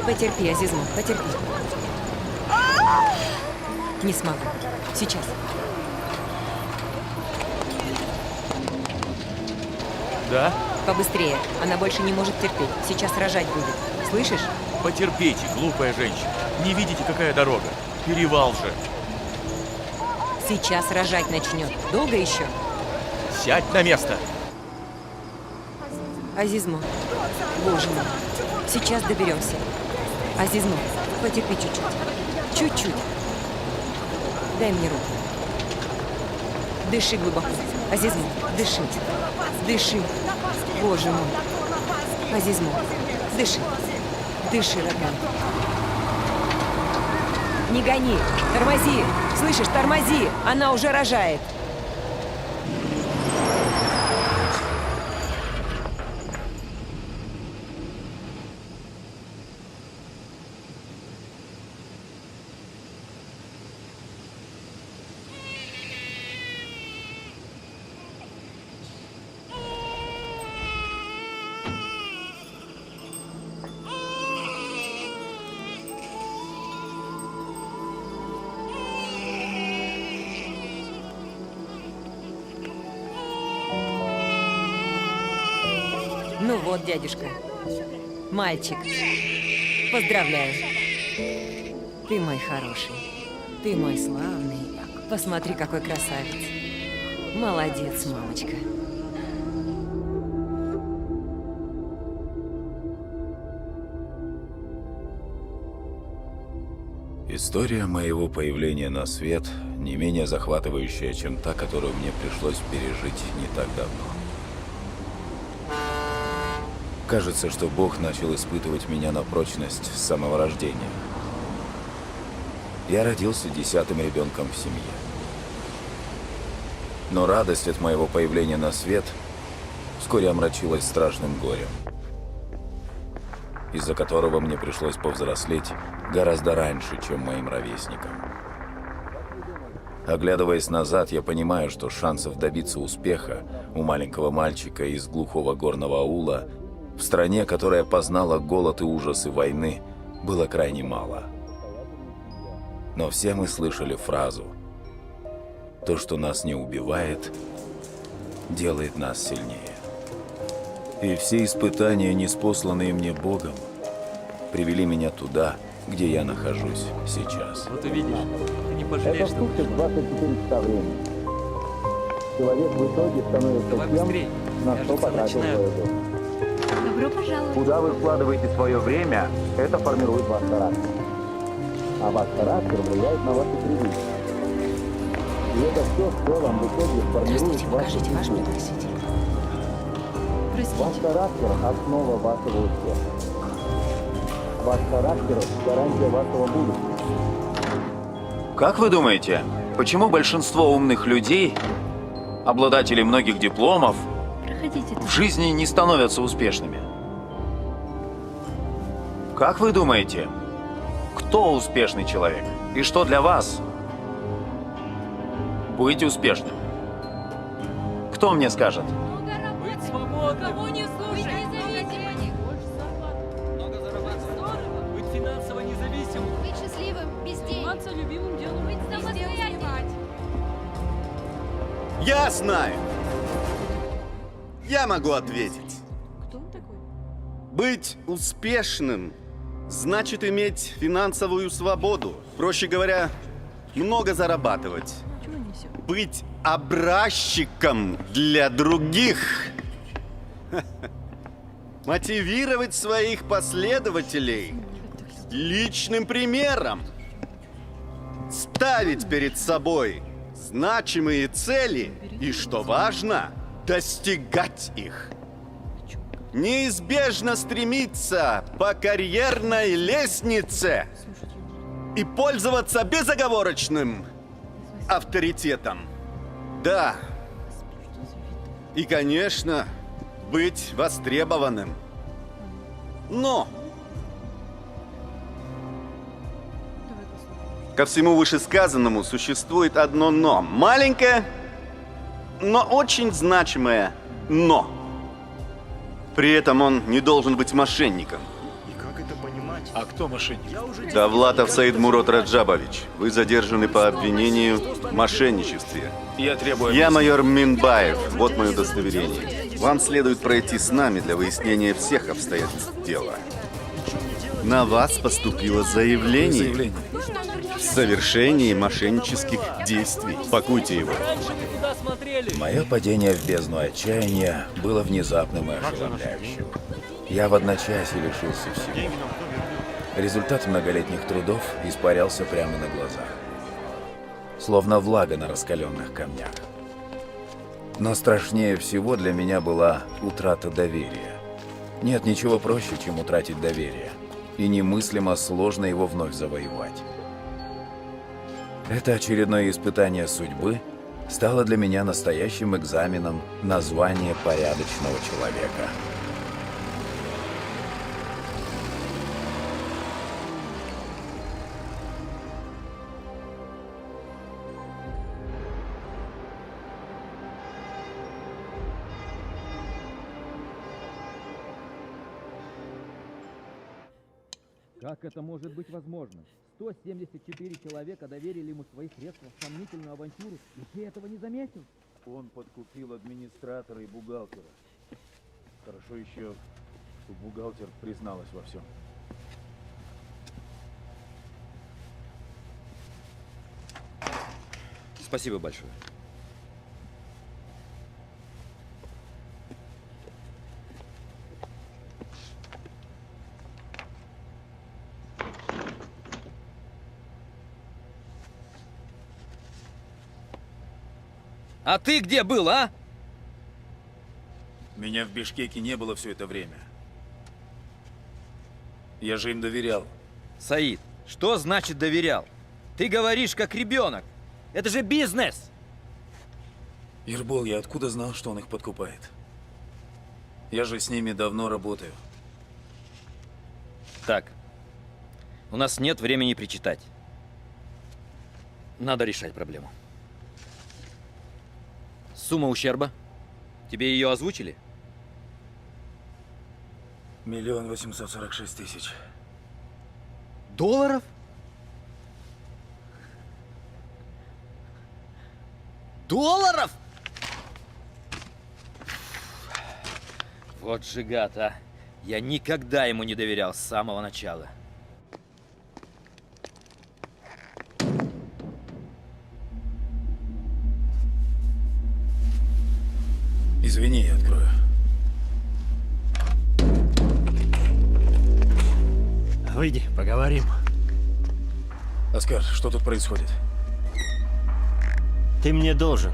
Потерпи, Азизмо, потерпи. Не смогу. Сейчас. Да? Побыстрее. Она больше не может терпеть. Сейчас рожать будет. Слышишь? Потерпите, глупая женщина. Не видите, какая дорога? Перевал же. Сейчас рожать начнет. Долго еще? Сядь на место. Азизмо. Боже мой. Сейчас доберемся. Азизмо, потерпи чуть-чуть. Чуть-чуть. Дай мне руку. Дыши глубоко. Азизмо, дыши. Дыши. Боже мой. Азизмо, дыши. Дыши, родной. Не гони. Тормози. Слышишь, тормози. Она уже рожает. Ну вот, дядюшка. Мальчик. Поздравляю. Ты мой хороший. Ты мой славный. Посмотри, какой красавец. Молодец, мамочка. История моего появления на свет не менее захватывающая, чем та, которую мне пришлось пережить не так давно. Кажется, что Бог начал испытывать меня на прочность с самого рождения. Я родился 10-м ребенком в семье. Но радость от моего появления на свет вскоре омрачилась страшным горем, из-за которого мне пришлось повзрослеть гораздо раньше, чем моим ровесникам. Оглядываясь назад, я понимаю, что шансов добиться успеха у маленького мальчика из глухого горного аула в стране, которая познала голод и ужасы войны, было крайне мало. Но все мы слышали фразу: «То, что нас не убивает, делает нас сильнее». И все испытания, ниспосланные мне Богом, привели меня туда, где я нахожусь сейчас. Вот увидишь, ты не пожалеешь. Это сутки 24 часа времени. Человек в итоге становится Давай тем, быстрей. на Я что же сам потратил начинаю. свою жизнь. Добро пожаловать. Куда вы вкладываете свое время, это формирует ваш характер. А ваш характер влияет на ваши привычки. И это все в целом в итоге формирует Здравствуйте, вашу покажите ваш судьбу. пригласитель. Ваш Простите. характер – основа вашего успеха. Ваш характер – гарантия вашего будущего. Как вы думаете, почему большинство умных людей, обладателей многих дипломов, Проходите. в жизни не становятся успешными? Как вы думаете, кто успешный человек? И что для вас быть успешным? Кто мне скажет? Быть свободным. Кого не слушай. Больше зарплаты. Много зарабатывать. Быть финансово независимым. Быть счастливым, без денег. Заниматься любимым делом. Быть самостоятельным. Я знаю. Я могу ответить. Кто он такой? Быть успешным значит иметь финансовую свободу. Проще говоря, много зарабатывать. Чего несет? Быть образчиком для других. Мотивировать своих последователей личным примером. Ставить перед собой значимые цели и, что важно, достигать их. Неизбежно стремиться по карьерной лестнице и пользоваться безоговорочным авторитетом. Да. И, конечно, быть востребованным. Но ко всему вышесказанному существует одно «но». Маленькое, но очень значимое «но». При этом он не должен быть мошенником. И как это понимать? А кто мошенник? Давлатов Саид Мурод Раджабович, вы задержаны по обвинению в мошенничестве. Я требую... Я майор Минбаев, вот мое удостоверение. Вам следует пройти с нами для выяснения всех обстоятельств дела. На вас поступило заявление в совершении мошеннических действий. Пакуйте его. Раньше мы туда смотрели. Мое падение в бездну отчаяния было внезапным и ошеломляющим. Я в одночасье лишился всего. Результат многолетних трудов испарялся прямо на глазах. Словно влага на раскаленных камнях. Но страшнее всего для меня была утрата доверия. Нет ничего проще, чем утратить доверие. И немыслимо сложно его вновь завоевать. Это очередное испытание судьбы стало для меня настоящим экзаменом на звание порядочного человека. Как это может быть возможно? 174 человека доверили ему свои средства в сомнительную авантюру, и ты этого не заметил? Он подкупил администратора и бухгалтера. Хорошо еще, что бухгалтер призналась во всем. Спасибо большое. А ты где был, а? Меня в Бишкеке не было все это время. Я же им доверял. Саид, что значит доверял? Ты говоришь как ребенок. Это же бизнес. Ербол, я откуда знал, что он их подкупает? Я же с ними давно работаю. Так, у нас нет времени причитать. Надо решать проблему. Сумма ущерба? Тебе ее озвучили? 1 846 000. Долларов? Долларов? Вот же гад, а. Я никогда ему не доверял с самого начала. Извини, я открою. Выйди, поговорим. Оскар, что тут происходит? Ты мне должен.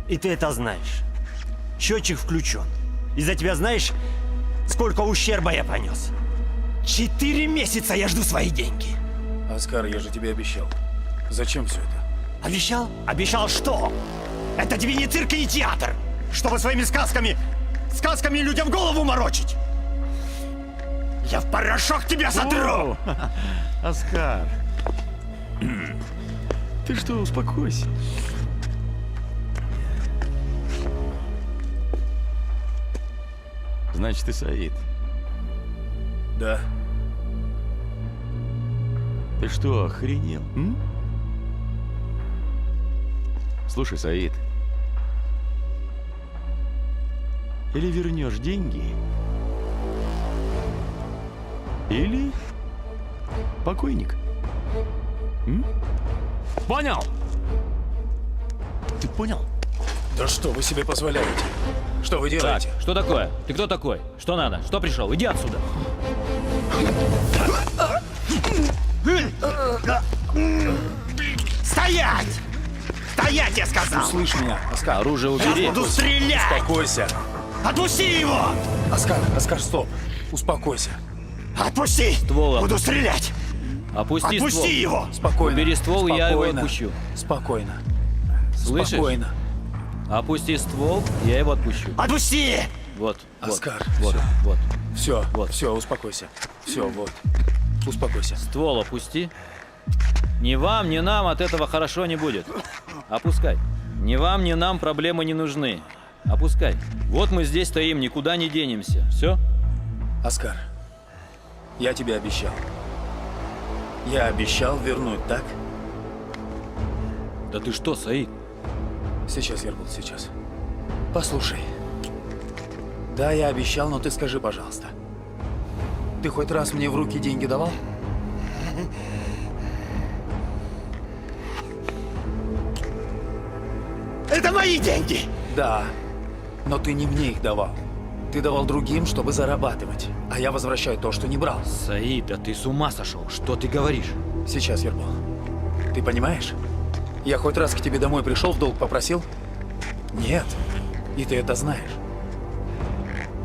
И ты это знаешь. Счетчик включен. Из-за тебя знаешь, сколько ущерба я понес? 4 месяца я жду свои деньги. Оскар, я же тебе обещал. Зачем все это? Обещал? Обещал что? Это тебе не цирк и не театр, чтобы своими сказками людям голову морочить. Я в порошок тебя сотру! Оскар, ты что, успокойся. Значит, ты Саид. Да. Ты что, охренел? Слушай, Саид. Или вернешь деньги, или покойник. Понял? Ты понял? Да что вы себе позволяете? Что вы делаете? Так, что такое? Ты кто такой? Что надо? Что пришел? Иди отсюда. Стоять! Стоять, я сказал! Услышь меня, Оскар. Оружие убери. Я буду стрелять! Успокойся. Отпусти его! Оскар, стоп. Успокойся. Отпусти! Ствол Буду опусти. стрелять! Опусти ствол. Отпусти его! Спокойно. Убери ствол, и я его Спокойно. отпущу. Спокойно. Слышишь? Спокойно. Опусти ствол, я его отпущу. Отпусти! Вот. Оскар, Вот. всё. Вот. Все, Вот. все, успокойся. Все, вот. Успокойся. Ствол опусти. Ни вам, ни нам от этого хорошо не будет. Опускай. Ни вам, ни нам проблемы не нужны. Опускай. Вот мы здесь стоим, никуда не денемся. Все? Оскар, я тебе обещал. Я обещал вернуть, так? Да ты что, Саид? Сейчас, Ербол, сейчас. Послушай. Да, я обещал, но ты скажи, пожалуйста. Ты хоть раз мне в руки деньги давал? Это мои деньги! Да, но ты не мне их давал. Ты давал другим, чтобы зарабатывать. А я возвращаю то, что не брал. Саид, да ты с ума сошел. Что ты говоришь? Сейчас, Ербол. Ты понимаешь? Я хоть раз к тебе домой пришел, в долг попросил? Нет. И ты это знаешь.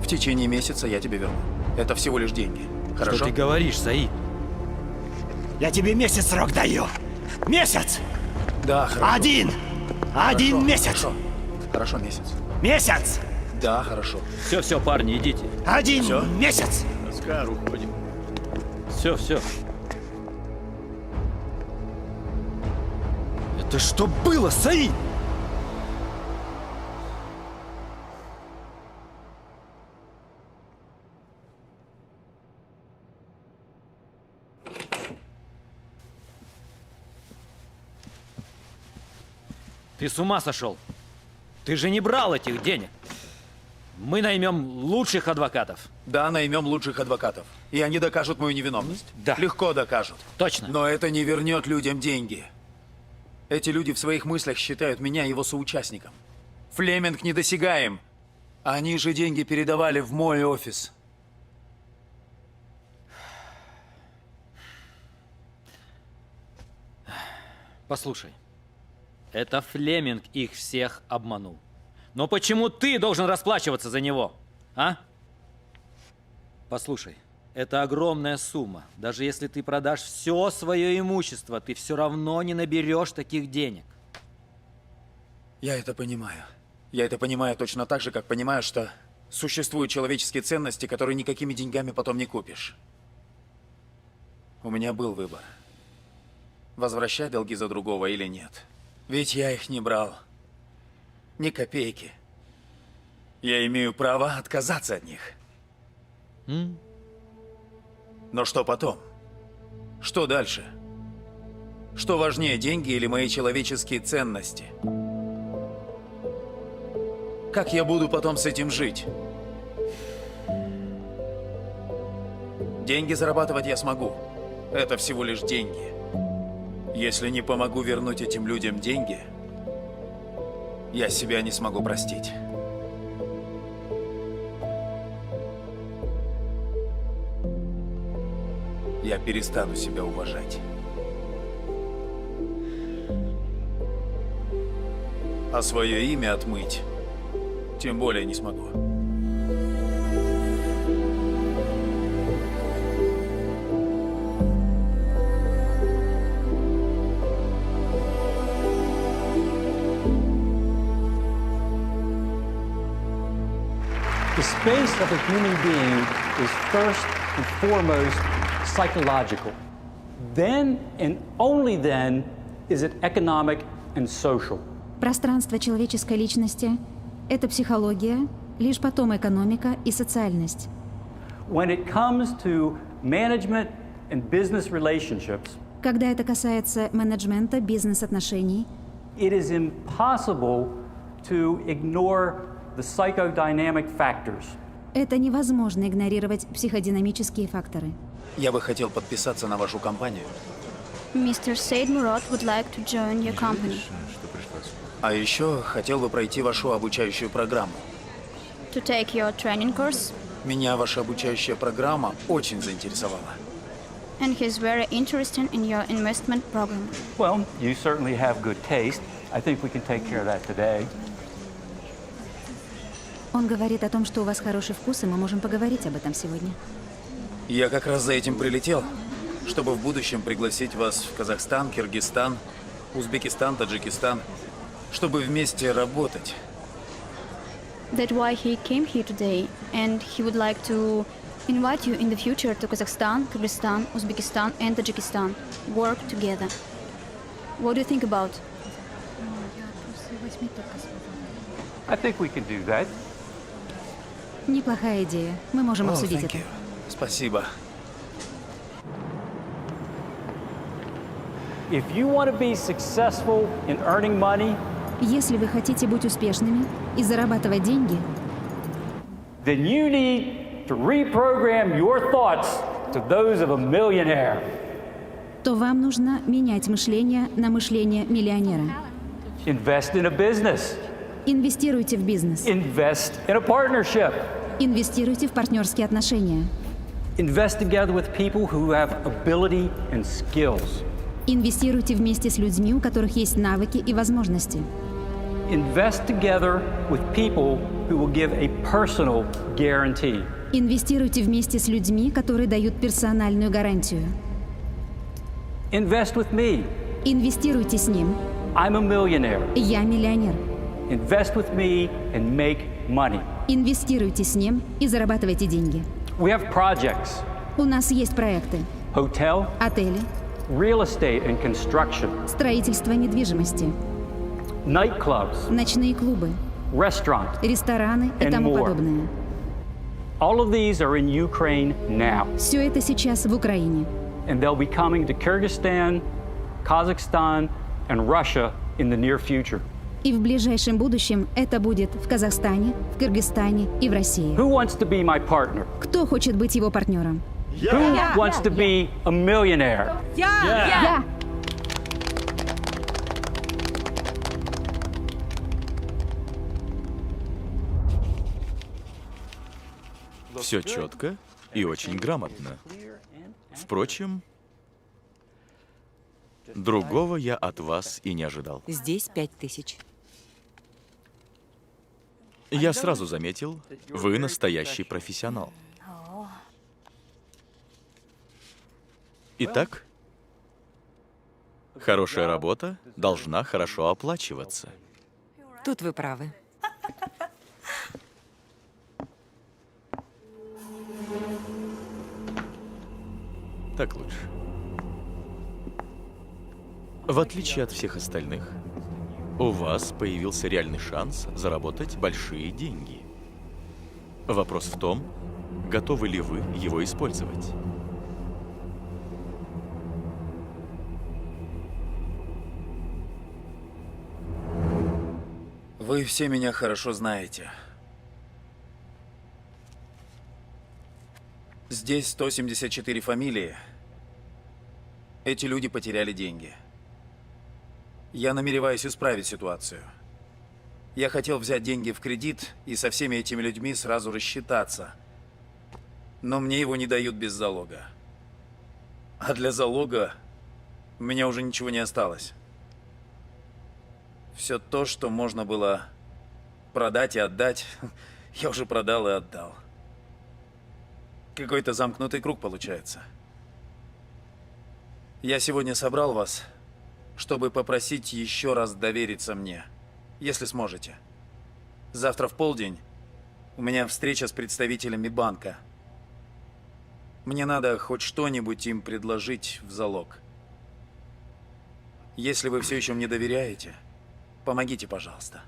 В течение месяца я тебе верну. Это всего лишь деньги. Хорошо? Что ты говоришь, Саид? Я тебе месяц срок даю! Месяц! Да, хорошо. Один Хорошо, месяц! Хорошо. Хорошо, месяц. Месяц! Да, хорошо. Все, парни, идите. Один Всё? месяц! Оскар, уходим. Все. Это что было, Саид? Ты с ума сошел? Ты же не брал этих денег. Мы наймем лучших адвокатов. Да, наймем лучших адвокатов. И они докажут мою невиновность. Да. Легко докажут. Точно. Но это не вернет людям деньги. Эти люди в своих мыслях считают меня его соучастником. Флеминг недосягаем. Они же деньги передавали в мой офис. Послушай, это Флеминг их всех обманул. Но почему ты должен расплачиваться за него, а? Послушай, это огромная сумма. Даже если ты продашь все свое имущество, ты все равно не наберешь таких денег. Я это понимаю. Я это понимаю точно так же, как понимаю, что существуют человеческие ценности, которые никакими деньгами потом не купишь. У меня был выбор. Возвращать долги за другого или нет. Ведь я их не брал. Ни копейки. Я имею право отказаться от них. Но что потом? Что дальше? Что важнее, деньги или мои человеческие ценности? Как я буду потом с этим жить? Деньги зарабатывать я смогу. Это всего лишь деньги. Если не помогу вернуть этим людям деньги, я себя не смогу простить. Я перестану себя уважать. А свое имя отмыть тем более не смогу. The space of a human being is first and foremost psychological. Then and only then is it economic and social. Пространство человеческой личности – это психология, лишь потом экономика и социальность. When it comes to management and business relationships, Когда это касается менеджмента, бизнес-отношений, it is impossible to ignore the psychodynamic factors. это невозможно игнорировать психодинамические факторы. Я бы хотел подписаться на вашу компанию. Mr. Said Murad would like to join your company. А еще хотел бы пройти вашу обучающую программу. To take your training course. Меня ваша обучающая программа очень заинтересовала. And he's very interested in your investment program. Well, you certainly have good taste. I think we can take care of that today. Он говорит о том, что у вас хороший вкус, и мы можем поговорить об этом сегодня. Я как раз за этим прилетел, чтобы в будущем пригласить вас в Казахстан, Киргизстан, Узбекистан, Таджикистан, чтобы вместе работать. That's why he came here today, and he would like to invite you in the future to Kazakhstan, Kyrgyzstan, Uzbekistan, and Tajikistan. Work together. What do you think about? I think we can do that. Неплохая идея. Мы можем обсудить это. Спасибо. If you want to be successful in earning money, Если вы хотите быть успешными и зарабатывать деньги, then you need to reprogram your thoughts to those of a millionaire. то вам нужно менять мышление на мышление миллионера. Invest in a business. Инвестируйте в бизнес. Invest in a partnership. Инвестируйте в партнерские отношения. Invest together with people who have ability and skills. Инвестируйте вместе с людьми, у которых есть навыки и возможности. Invest together with people who will give a personal guarantee. Инвестируйте вместе с людьми, которые дают персональную гарантию. Invest with me. Инвестируйте с ним. I'm a millionaire. Я миллионер. Invest with me and make money. Инвестируйте с ним и зарабатывайте деньги. We have projects, У нас есть проекты. hotel, Отели, real estate and construction, строительство недвижимости, nightclubs, ночные клубы, restaurant, рестораны и And тому more. подобное. all of these are in Ukraine now. Все это сейчас в Украине. And they'll be coming to Kyrgyzstan, Kazakhstan, and Russia in the near future. И в ближайшем будущем это будет в Казахстане, в Кыргызстане и в России. Who wants to be my partner? Кто хочет быть его партнером? Who wants to be a millionaire? Я! Все четко и очень грамотно. Впрочем, другого я от вас и не ожидал. Здесь 5000. Я сразу заметил, вы настоящий профессионал. Итак, хорошая работа должна хорошо оплачиваться. Тут вы правы. Так лучше. В отличие от всех остальных, у вас появился реальный шанс заработать большие деньги. Вопрос в том, готовы ли вы его использовать. Вы все меня хорошо знаете. Здесь 174 фамилии. Эти люди потеряли деньги. Я намереваюсь исправить ситуацию. Я хотел взять деньги в кредит и со всеми этими людьми сразу рассчитаться. Но мне его не дают без залога. А для залога у меня уже ничего не осталось. Все то, что можно было продать и отдать, я уже продал и отдал. Какой-то замкнутый круг получается. Я сегодня собрал вас, чтобы попросить еще раз довериться мне, если сможете. Завтра в полдень у меня встреча с представителями банка. Мне надо хоть что-нибудь им предложить в залог. Если вы все еще мне доверяете, помогите, пожалуйста.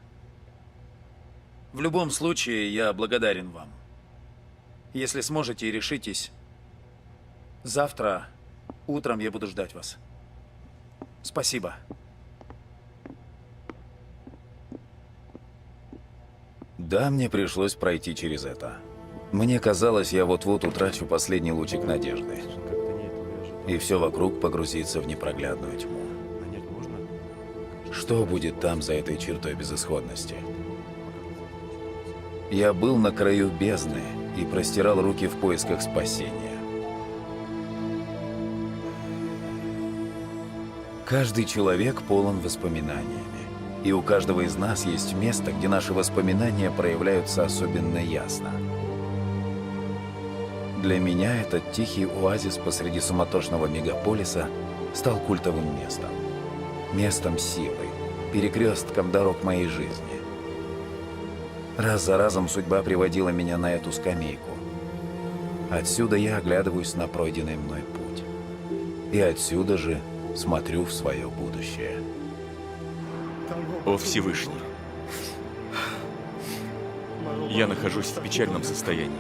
В любом случае, я благодарен вам. Если сможете и решитесь, завтра утром я буду ждать вас. Спасибо. Да, мне пришлось пройти через это. Мне казалось, я вот-вот утрачу последний лучик надежды. И все вокруг погрузится в непроглядную тьму. Что будет там за этой чертой безысходности? Я был на краю бездны и простирал руки в поисках спасения. Каждый человек полон воспоминаниями, и у каждого из нас есть место, где наши воспоминания проявляются особенно ясно. Для меня этот тихий оазис посреди суматошного мегаполиса стал культовым местом. Местом силы, перекрестком дорог моей жизни. Раз за разом судьба приводила меня на эту скамейку. Отсюда я оглядываюсь на пройденный мной путь. И отсюда же смотрю в свое будущее. О Всевышний, я нахожусь в печальном состоянии.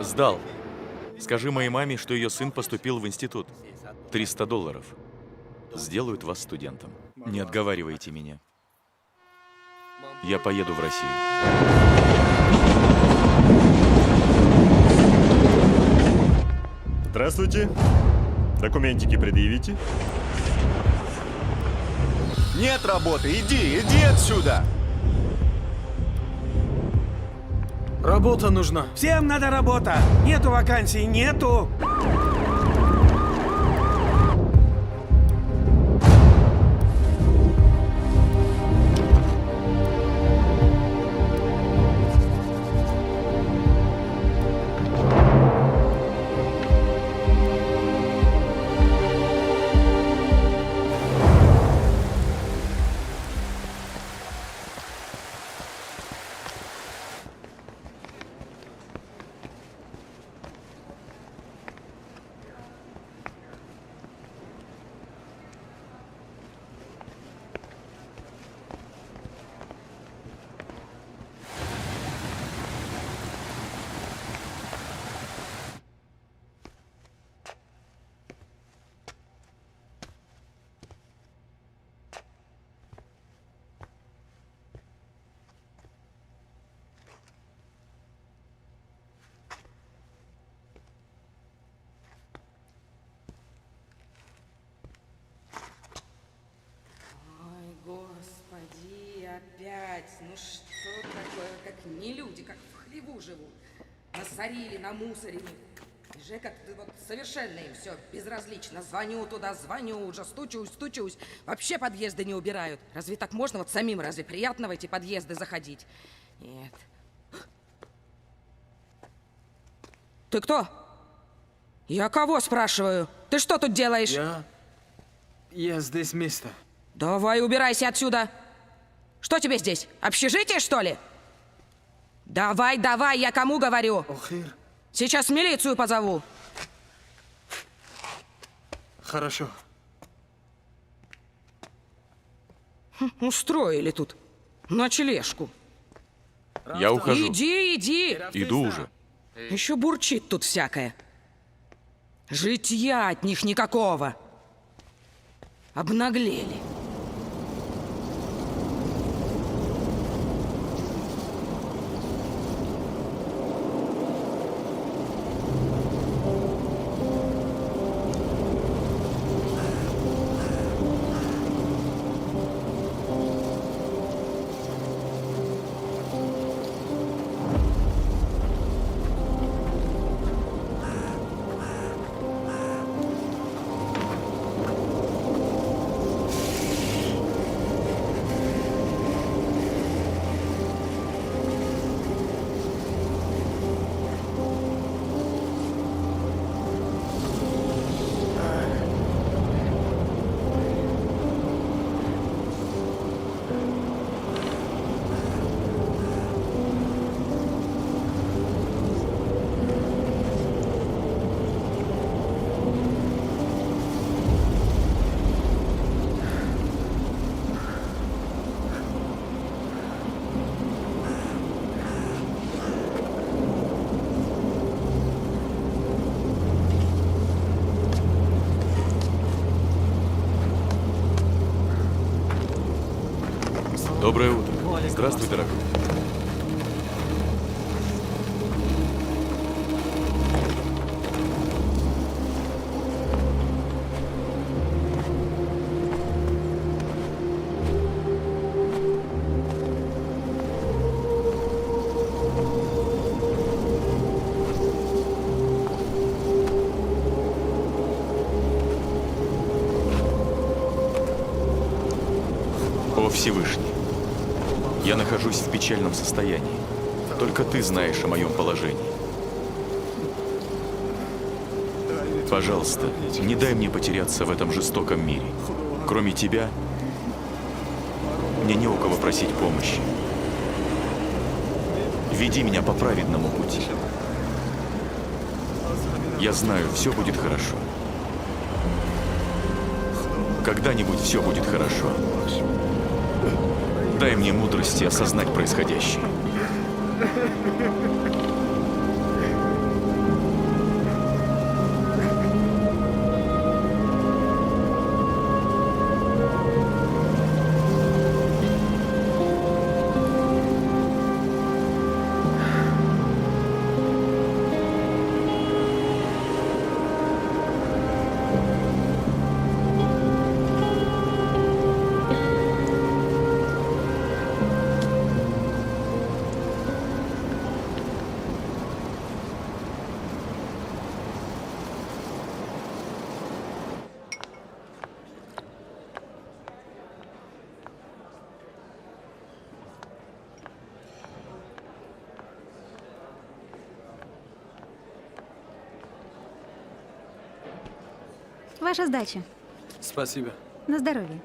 Сдал. Скажи моей маме, что ее сын поступил в институт. $300. Сделают вас студентом. Не отговаривайте меня. Я поеду в Россию. Здравствуйте. Документики предъявите. Нет работы, иди отсюда! Работа нужна. Всем надо работа. Нету вакансий, нету. Господи, опять. Ну что такое, как не люди, как в хлеву живут. Насорили, намусорили. И Жека, ты вот совершенно им все безразлично. Звоню туда, звоню, уже стучусь. Вообще подъезды не убирают. Разве так можно? Вот самим разве приятно в эти подъезды заходить? Нет. Ты кто? Я кого спрашиваю? Ты что тут делаешь? Я здесь место. Давай убирайся отсюда. Что тебе здесь? Общежитие, что ли? Давай, я кому говорю? Охир. Сейчас милицию позову. Хорошо. Устроили тут ночлежку. Я ухожу. Иди. Иду уже. Еще бурчит тут всякое. Житья от них никакого. Обнаглели. Доброе утро. Здравствуй, дорогой. О Всевышний, я нахожусь в печальном состоянии. Только ты знаешь о моем положении. Пожалуйста, не дай мне потеряться в этом жестоком мире. Кроме тебя, мне не у кого просить помощи. Веди меня по праведному пути. Я знаю, все будет хорошо. Когда-нибудь все будет хорошо. Дай мне мудрости осознать происходящее. Ваша сдача. Спасибо. На здоровье.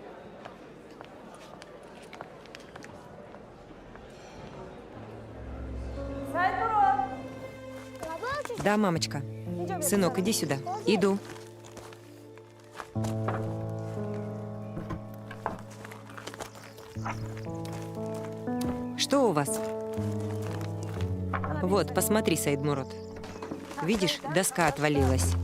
Да, мамочка. Сынок, иди сюда. Иду. Что у вас? Вот, посмотри, Саидмурод. Видишь, доска отвалилась.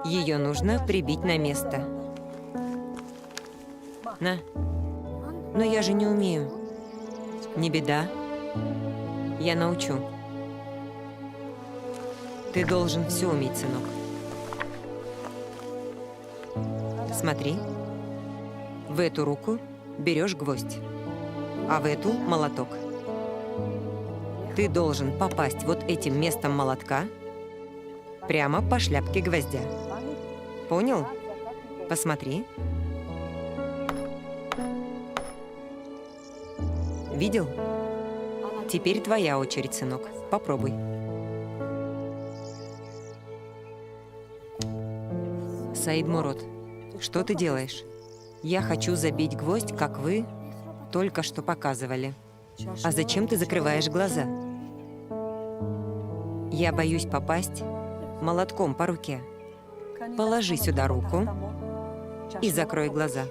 Ее нужно прибить на место. На. Но я же не умею. Не беда. Я научу. Ты должен все уметь, сынок. Смотри. В эту руку берешь гвоздь, а в эту молоток. Ты должен попасть вот этим местом молотка прямо по шляпке гвоздя. Понял? Посмотри. Видел? Теперь твоя очередь, сынок. Попробуй. Саидмурод, что ты делаешь? Я хочу забить гвоздь, как вы только что показывали. А зачем ты закрываешь глаза? Я боюсь попасть молотком по руке. Положи сюда руку и закрой глаза.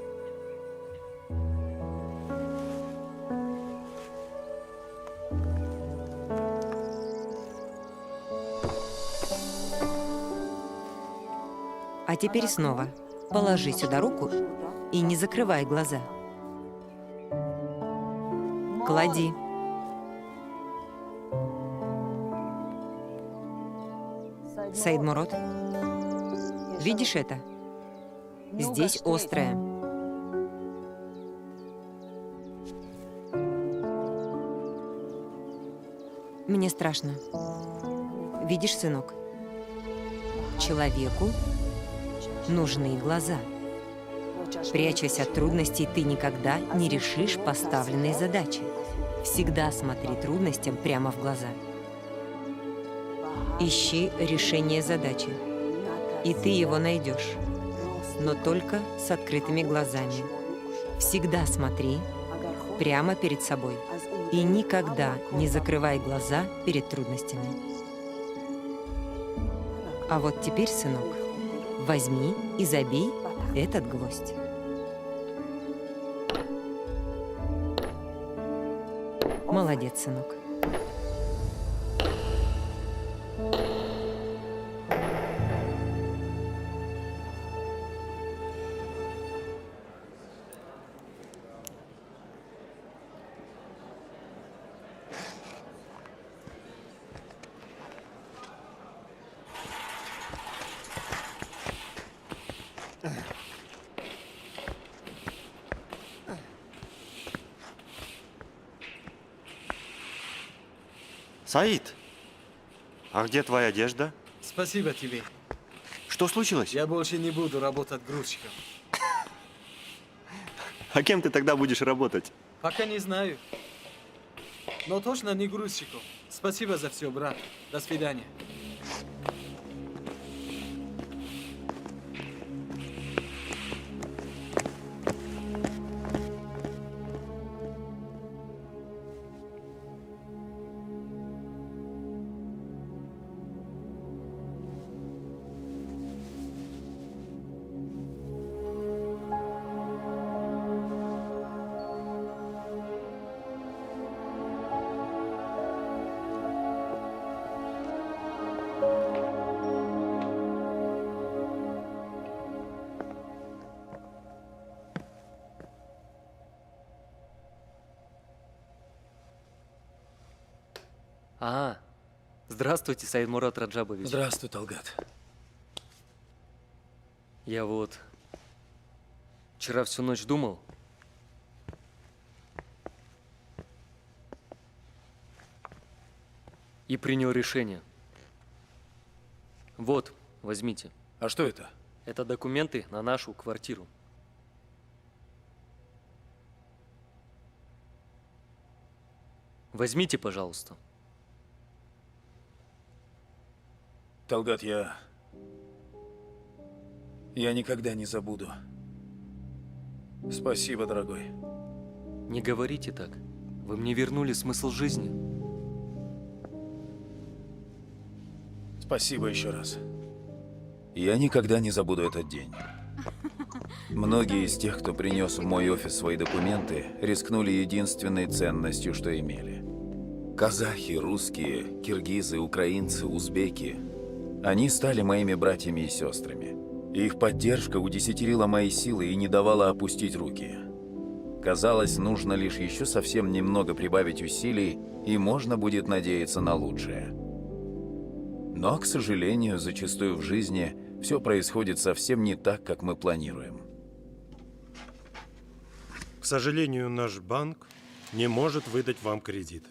А теперь снова положи сюда руку и не закрывай глаза. Клади. Саидмурод, видишь это? Здесь острое. Мне страшно. Видишь, сынок? Человеку нужны глаза. Прячась от трудностей, ты никогда не решишь поставленные задачи. Всегда смотри трудностям прямо в глаза. Ищи решение задачи, и ты его найдешь, но только с открытыми глазами. Всегда смотри прямо перед собой и никогда не закрывай глаза перед трудностями. А вот теперь, сынок, возьми и забей этот гвоздь. Молодец, сынок. Саид, а где твоя одежда? Спасибо тебе. Что случилось? Я больше не буду работать грузчиком. А кем ты тогда будешь работать? Пока не знаю. Но точно не грузчиком. Спасибо за все, брат. До свидания. Здравствуйте, Саидмурод Раджабович. Здравствуй, Талгат. Я вот вчера всю ночь думал. И принял решение. Вот, возьмите. А что это? Это документы на нашу квартиру. Возьмите, пожалуйста. Талгат, я Я никогда не забуду. Спасибо, дорогой. Не говорите так. Вы мне вернули смысл жизни. Спасибо еще раз. Я никогда не забуду этот день. Многие из тех, кто принес в мой офис свои документы, рискнули единственной ценностью, что имели. Казахи, русские, киргизы, украинцы, узбеки. Они стали моими братьями и сестрами. Их поддержка удесятерила мои силы и не давала опустить руки. Казалось, нужно лишь еще совсем немного прибавить усилий, и можно будет надеяться на лучшее. Но, к сожалению, зачастую в жизни все происходит совсем не так, как мы планируем. К сожалению, наш банк не может выдать вам кредит.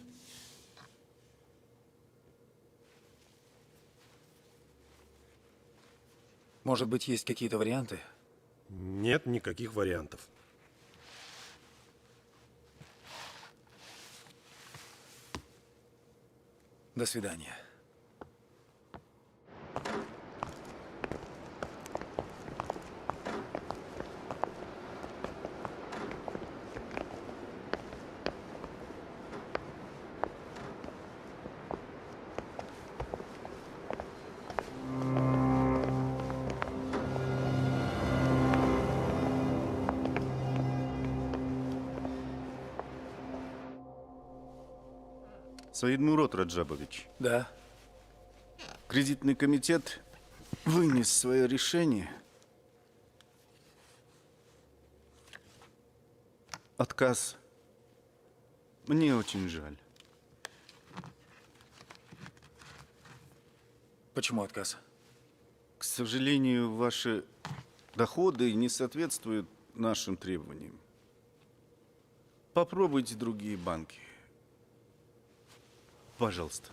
Может быть, есть какие-то варианты? Нет никаких вариантов. До свидания. Саидмурод Раджабович. Да. Кредитный комитет вынес свое решение. Отказ. Мне очень жаль. Почему отказ? К сожалению, ваши доходы не соответствуют нашим требованиям. Попробуйте другие банки. Пожалуйста.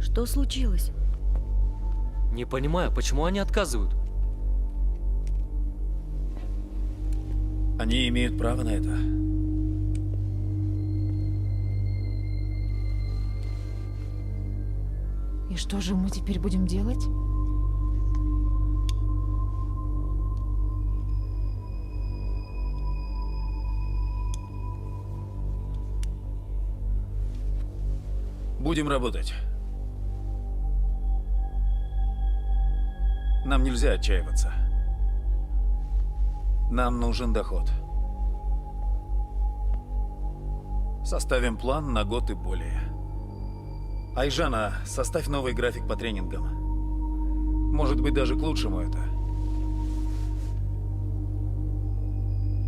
Что случилось? Не понимаю, почему они отказывают? Они имеют право на это. И что же мы теперь будем делать? Будем работать. Нам нельзя отчаиваться. Нам нужен доход. Составим план на год и более. Айжана, составь новый график по тренингам. Может быть, даже к лучшему это.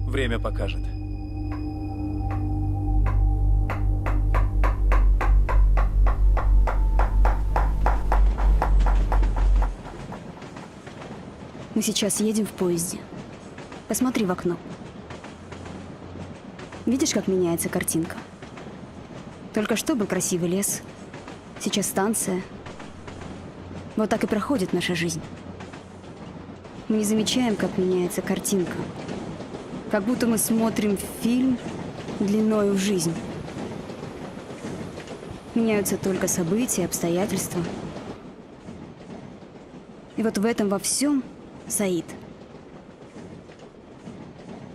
Время покажет. Мы сейчас едем в поезде. Посмотри в окно. Видишь, как меняется картинка? Только что был красивый лес. Сейчас станция. Вот так и проходит наша жизнь. Мы не замечаем, как меняется картинка. Как будто мы смотрим фильм длиною в жизнь. Меняются только события, обстоятельства. И вот в этом во всем Саид.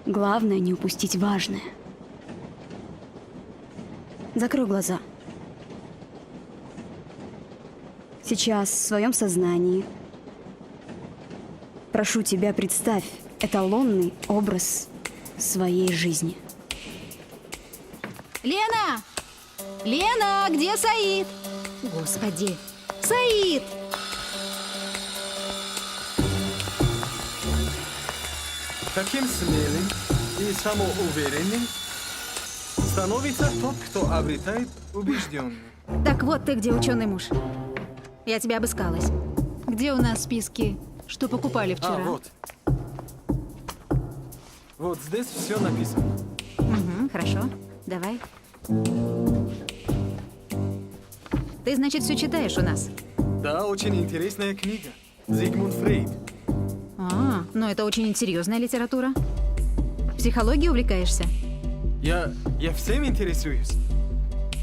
Главное не упустить важное. Закрой глаза. Сейчас в своем сознании прошу тебя, представь эталонный образ своей жизни. Лена! Лена, где Саид? Господи! Саид! Таким смелым и самоуверенным становится тот, кто обретает убежденность. Так вот ты где, ученый муж. Я тебя обыскалась. Где у нас списки, что покупали вчера? А, вот. Вот здесь все написано. Угу, хорошо. Давай. Ты, значит, все читаешь у нас? Да, очень интересная книга. Зигмунд Фрейд. Но это очень серьезная литература. Психологией увлекаешься? Я всем интересуюсь.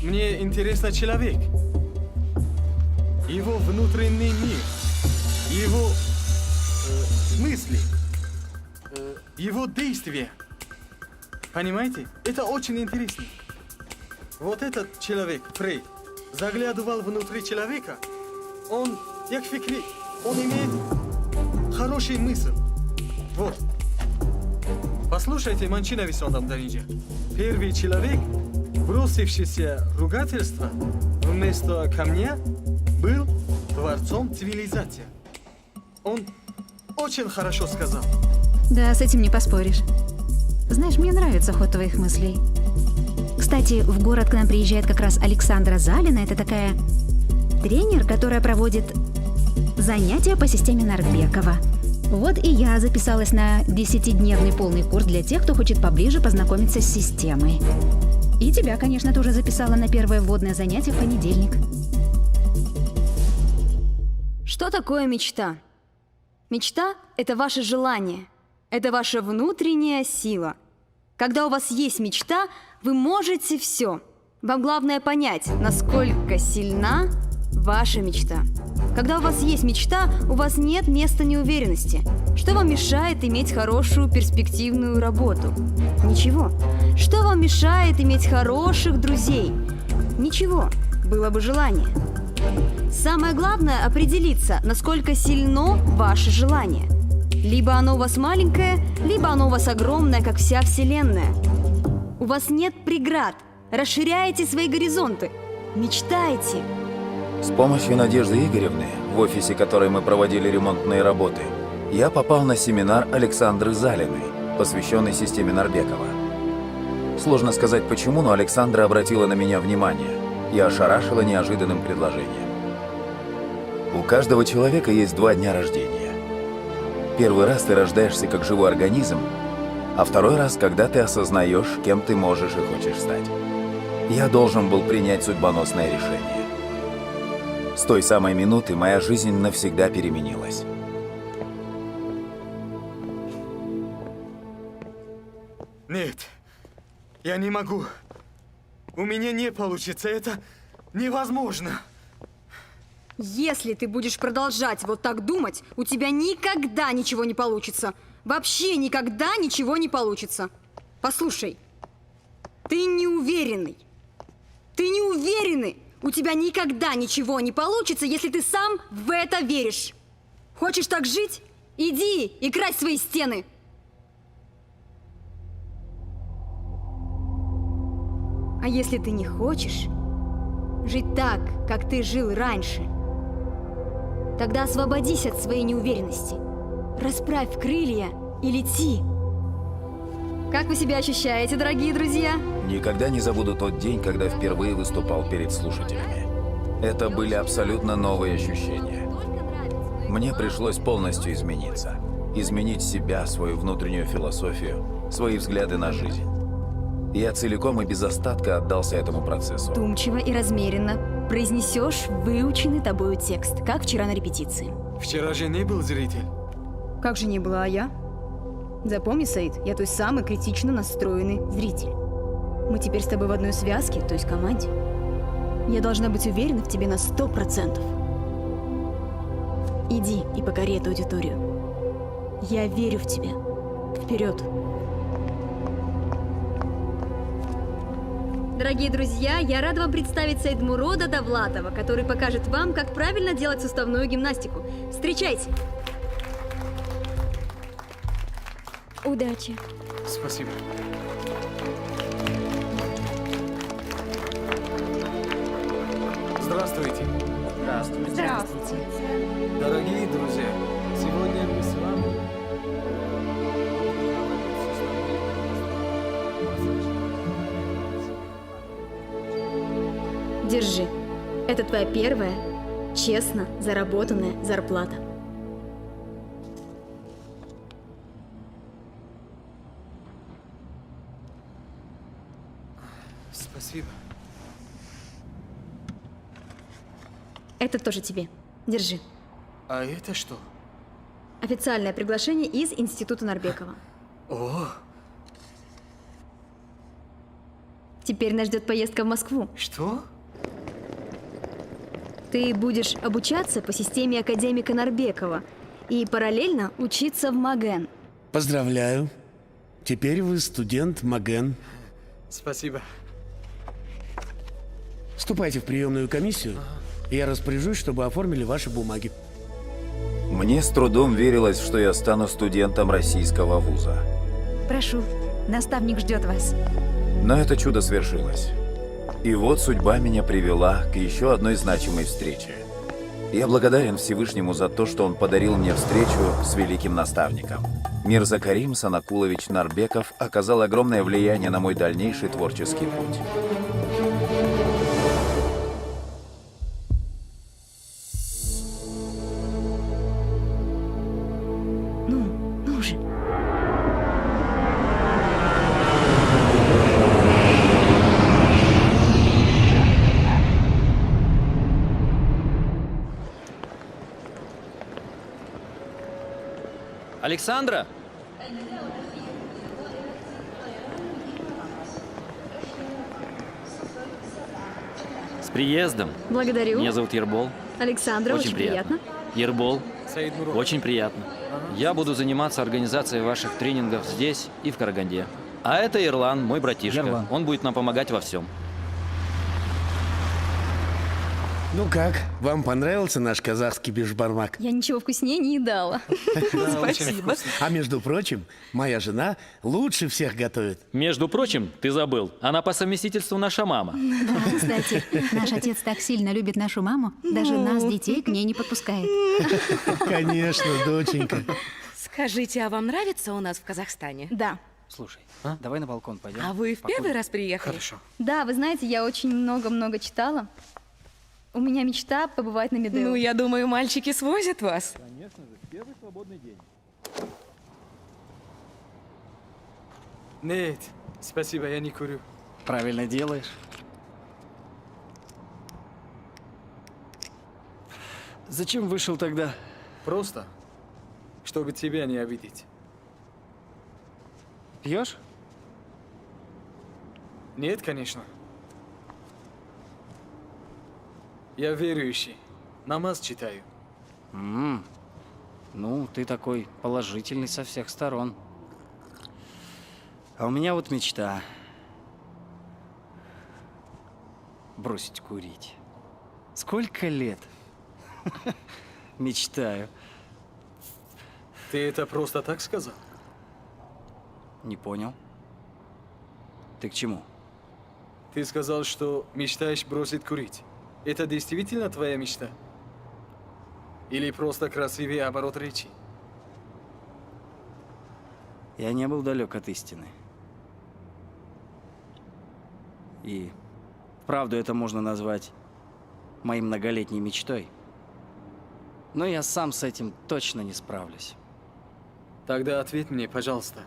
Мне интересно человек. Его внутренний мир. Его мысли. Его действия. Понимаете? Это очень интересно. Вот этот человек, Фрейд, заглядывал внутрь человека. Он, як фикри, он имеет хороший мысль. Вот. Послушайте, Манчина Висондам Даниджа. Первый человек, бросившийся ругательство вместо камня, был творцом цивилизации. Он очень хорошо сказал. Да, с этим не поспоришь. Знаешь, мне нравится ход твоих мыслей. Кстати, в город к нам приезжает как раз Александра Залина. Это такая тренер, которая проводит занятия по системе Нордбекова. Вот и я записалась на 10-дневный полный курс для тех, кто хочет поближе познакомиться с системой. И тебя, конечно, тоже записала на первое вводное занятие в понедельник. Что такое мечта? Мечта – это ваше желание, это ваша внутренняя сила. Когда у вас есть мечта, вы можете все. Вам главное понять, насколько сильна ваша мечта. Когда у вас есть мечта, у вас нет места неуверенности. Что вам мешает иметь хорошую перспективную работу? Ничего. Что вам мешает иметь хороших друзей? Ничего. Было бы желание. Самое главное – определиться, насколько сильно ваше желание. Либо оно у вас маленькое, либо оно у вас огромное, как вся Вселенная. У вас нет преград. Расширяйте свои горизонты. Мечтайте. С помощью Надежды Игоревны, в офисе которой мы проводили ремонтные работы, я попал на семинар Александры Залиной, посвященный системе Нордбекова. Сложно сказать почему, но Александра обратила на меня внимание и ошарашила неожиданным предложением. У каждого человека есть 2 дня рождения. Первый раз ты рождаешься как живой организм, а второй раз, когда ты осознаешь, кем ты можешь и хочешь стать. Я должен был принять судьбоносное решение. С той самой минуты моя жизнь навсегда переменилась. Нет, я не могу. У меня не получится, это невозможно. Если ты будешь продолжать вот так думать, у тебя никогда ничего не получится. Вообще никогда ничего не получится. Послушай, ты неуверенный. Ты неуверенный. У тебя никогда ничего не получится, если ты сам в это веришь. Хочешь так жить? Иди и крась свои стены. А если ты не хочешь жить так, как ты жил раньше, тогда освободись от своей неуверенности. Расправь крылья и лети. Как вы себя ощущаете, дорогие друзья? Никогда не забуду тот день, когда впервые выступал перед слушателями. Это были абсолютно новые ощущения. Мне пришлось полностью измениться. Изменить себя, свою внутреннюю философию, свои взгляды на жизнь. Я целиком и без остатка отдался этому процессу. Вдумчиво и размеренно произнесешь выученный тобою текст, как вчера на репетиции. Вчера же не был зритель. Как же не была, а я? Запомни, Саид, я той самый критично настроенный зритель. Мы теперь с тобой в одной связке, то есть команде. Я должна быть уверена в тебе на 100%. Иди и покори эту аудиторию. Я верю в тебя. Вперед! Дорогие друзья, я рада вам представить Саидмурода Давлатова, который покажет вам, как правильно делать суставную гимнастику. Встречайте! Удачи! Спасибо. Здравствуйте. Здравствуйте. Здравствуйте. Дорогие друзья, сегодня мы с вами... Держи. Это твоя первая, честно заработанная зарплата. Спасибо. Это тоже тебе. Держи. А это что? Официальное приглашение из Института Нарбекова. О, Теперь нас ждет поездка в Москву. что? Ты будешь обучаться по системе академика Нарбекова и параллельно учиться в МАГЭН. Поздравляю. Теперь вы студент МАГЭН. Спасибо. Вступайте в приемную комиссию, и я распоряжусь, чтобы оформили ваши бумаги. Мне с трудом верилось, что я стану студентом российского вуза. Прошу, наставник ждет вас. Но это чудо свершилось. И вот судьба меня привела к еще одной значимой встрече. Я благодарен Всевышнему за то, что он подарил мне встречу с великим наставником. Мирза Карим Санакулович Нарбеков оказал огромное влияние на мой дальнейший творческий путь. Ну же. Александра! С приездом. Благодарю. Меня зовут Ербол. Александра, очень приятно. Ербол. Саид Мурод. Очень приятно. Я буду заниматься организацией ваших тренингов здесь и в Караганде. А это Ирлан, мой братишка. Ерлан. Он будет нам помогать во всем. Ну как, вам понравился наш казахский бешбармак? Я ничего вкуснее не едала. Спасибо. А между прочим, моя жена лучше всех готовит. Между прочим, ты забыл, она по совместительству наша мама. Да, кстати, наш отец так сильно любит нашу маму, даже нас, детей, к ней не подпускает. Конечно, доченька. Скажите, а вам нравится у нас в Казахстане? Да. Слушай, давай на балкон пойдем. А вы в первый раз приехали? Хорошо. Да, вы знаете, я очень много-много читала. У меня мечта побывать на Медео. Ну, я думаю, мальчики свозят вас. Конечно же, первый свободный день. Нет, спасибо, я не курю. Правильно делаешь. Зачем вышел тогда? Просто, чтобы тебя не обидеть. Пьешь? Нет, конечно. Я верующий. Намаз читаю. Ну, ты такой положительный со всех сторон. А у меня вот мечта. Бросить курить. Сколько лет? Мечтаю. Ты это просто так сказал? Не понял. Ты к чему? Ты сказал, что мечтаешь бросить курить. Это действительно твоя мечта? Или просто красивый оборот речи? Я не был далек от истины. И вправду это можно назвать моей многолетней мечтой. Но я сам с этим точно не справлюсь. Тогда ответь мне, пожалуйста.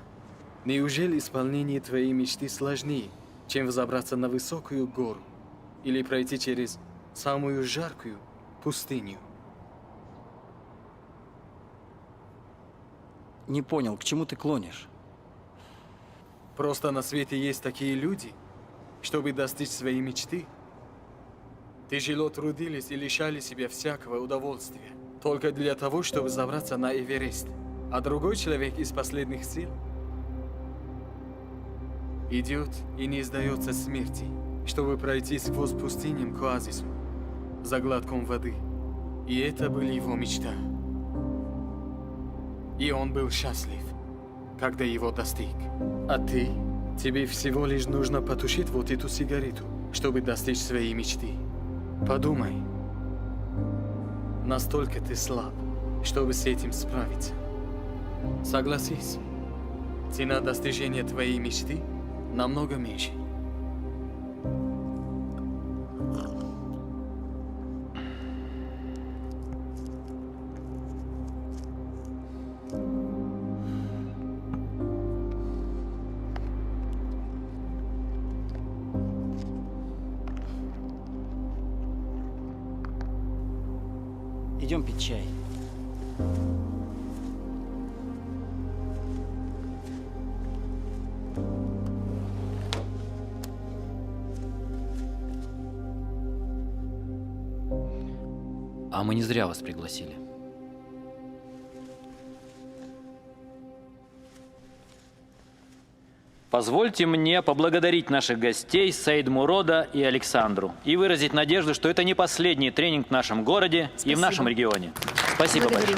Неужели исполнение твоей мечты сложнее, чем взобраться на высокую гору или пройти через самую жаркую пустыню? Не понял, к чему ты клонишь? Просто на свете есть такие люди, чтобы достичь своей мечты. Тяжело трудились и лишали себя всякого удовольствия, только для того, чтобы забраться на Эверест. А другой человек из последних сил идет и не сдается смерти, чтобы пройти сквозь пустыню к оазису, за глотком воды. И это была его мечта. И он был счастлив, когда его достиг. А ты? Тебе всего лишь нужно потушить вот эту сигарету, чтобы достичь своей мечты. Подумай. Настолько ты слаб, чтобы с этим справиться. Согласись, цена достижения твоей мечты намного меньше. Идем выпить чай. А мы не зря вас пригласили. Позвольте мне поблагодарить наших гостей Саидмурода и Александру и выразить надежду, что это не последний тренинг в нашем городе и в нашем регионе. Спасибо большое.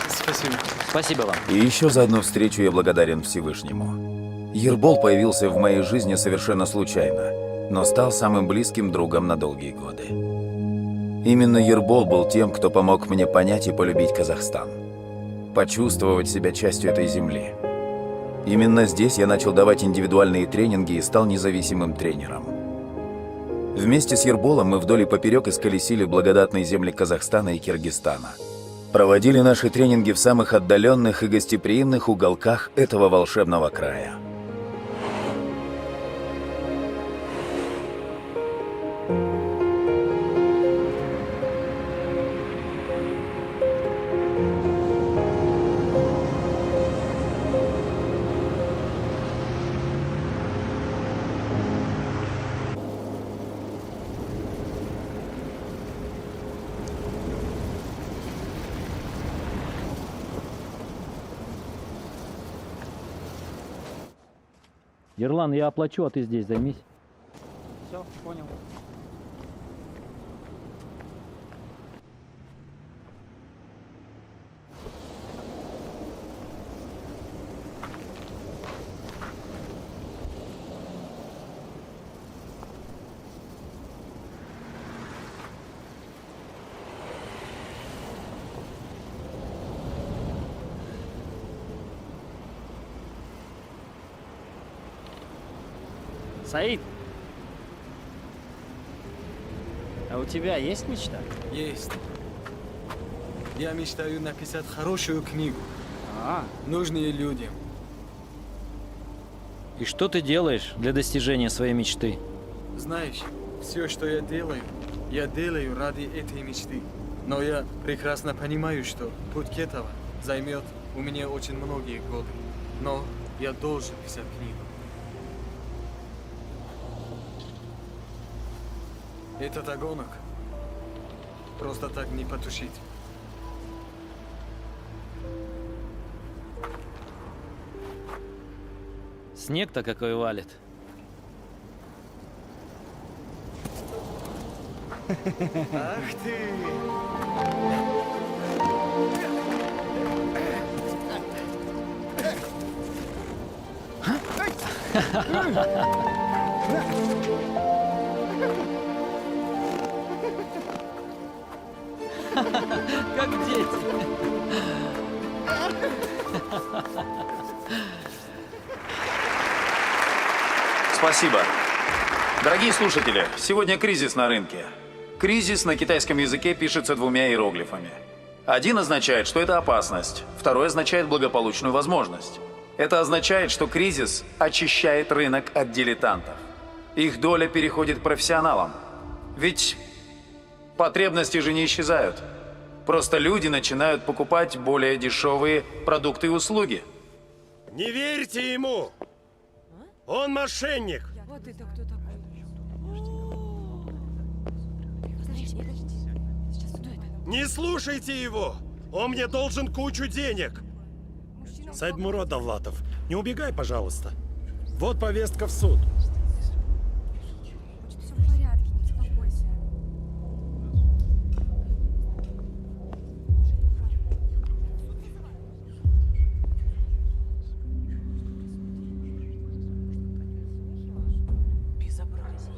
Спасибо. Спасибо вам. И еще за одну встречу я благодарен Всевышнему. Ербол появился в моей жизни совершенно случайно, но стал самым близким другом на долгие годы. Именно Ербол был тем, кто помог мне понять и полюбить Казахстан, почувствовать себя частью этой земли. Именно здесь я начал давать индивидуальные тренинги и стал независимым тренером. Вместе с Ерболом мы вдоль и поперек исколесили благодатные земли Казахстана и Киргизстана. Проводили наши тренинги в самых отдаленных и гостеприимных уголках этого волшебного края. Ерлан, я оплачу, а ты здесь займись. Все, понял. Саид, а у тебя есть мечта? Есть. Я мечтаю написать хорошую книгу. Нужные людям. И что ты делаешь для достижения своей мечты? Знаешь, все, что я делаю ради этой мечты. Но я прекрасно понимаю, что путь к этому займет у меня очень многие годы. Но я должен писать книгу. Этот огонок просто так не потушить. Снег-то какой валит. Ах ты! Как дети. Спасибо. Дорогие слушатели, сегодня кризис на рынке. Кризис на китайском языке пишется двумя иероглифами. Один означает, что это опасность, второй означает благополучную возможность. Это означает, что кризис очищает рынок от дилетантов. Их доля переходит к профессионалам. Ведь потребности же не исчезают. Просто люди начинают покупать более дешевые продукты и услуги. Не верьте ему! Он мошенник! Вот это кто такой? Не слушайте его! Он мне должен кучу денег! Саидмурод Давлатов, не убегай, пожалуйста. Вот повестка в суд. Все в порядке, не беспокойся. Безобразие.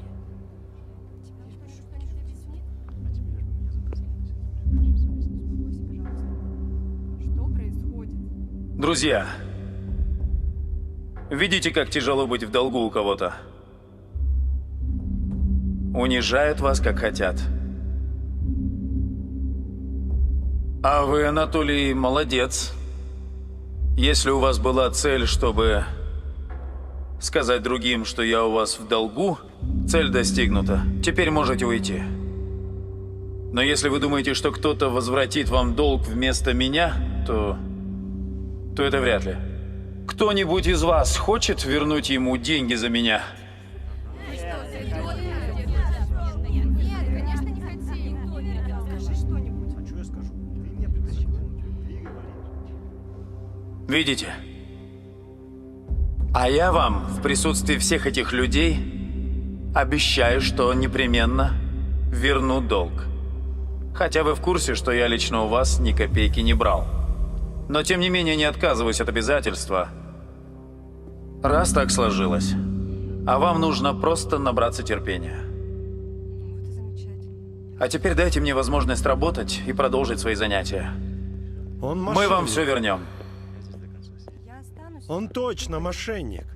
Что происходит? Друзья, видите, как тяжело быть в долгу у кого-то? Унижают вас, как хотят. А вы, Анатолий, молодец. Если у вас была цель, чтобы сказать другим, что я у вас в долгу, цель достигнута. Теперь можете уйти. Но если вы думаете, что кто-то возвратит вам долг вместо меня, то это вряд ли. Кто-нибудь из вас хочет вернуть ему деньги за меня? Видите? А я вам в присутствии всех этих людей обещаю, что непременно верну долг. Хотя вы в курсе, что я лично у вас ни копейки не брал. Но тем не менее не отказываюсь от обязательства, раз так сложилось. А вам нужно просто набраться терпения. А теперь дайте мне возможность работать и продолжить свои занятия. Мы вам все вернем. Он точно мошенник.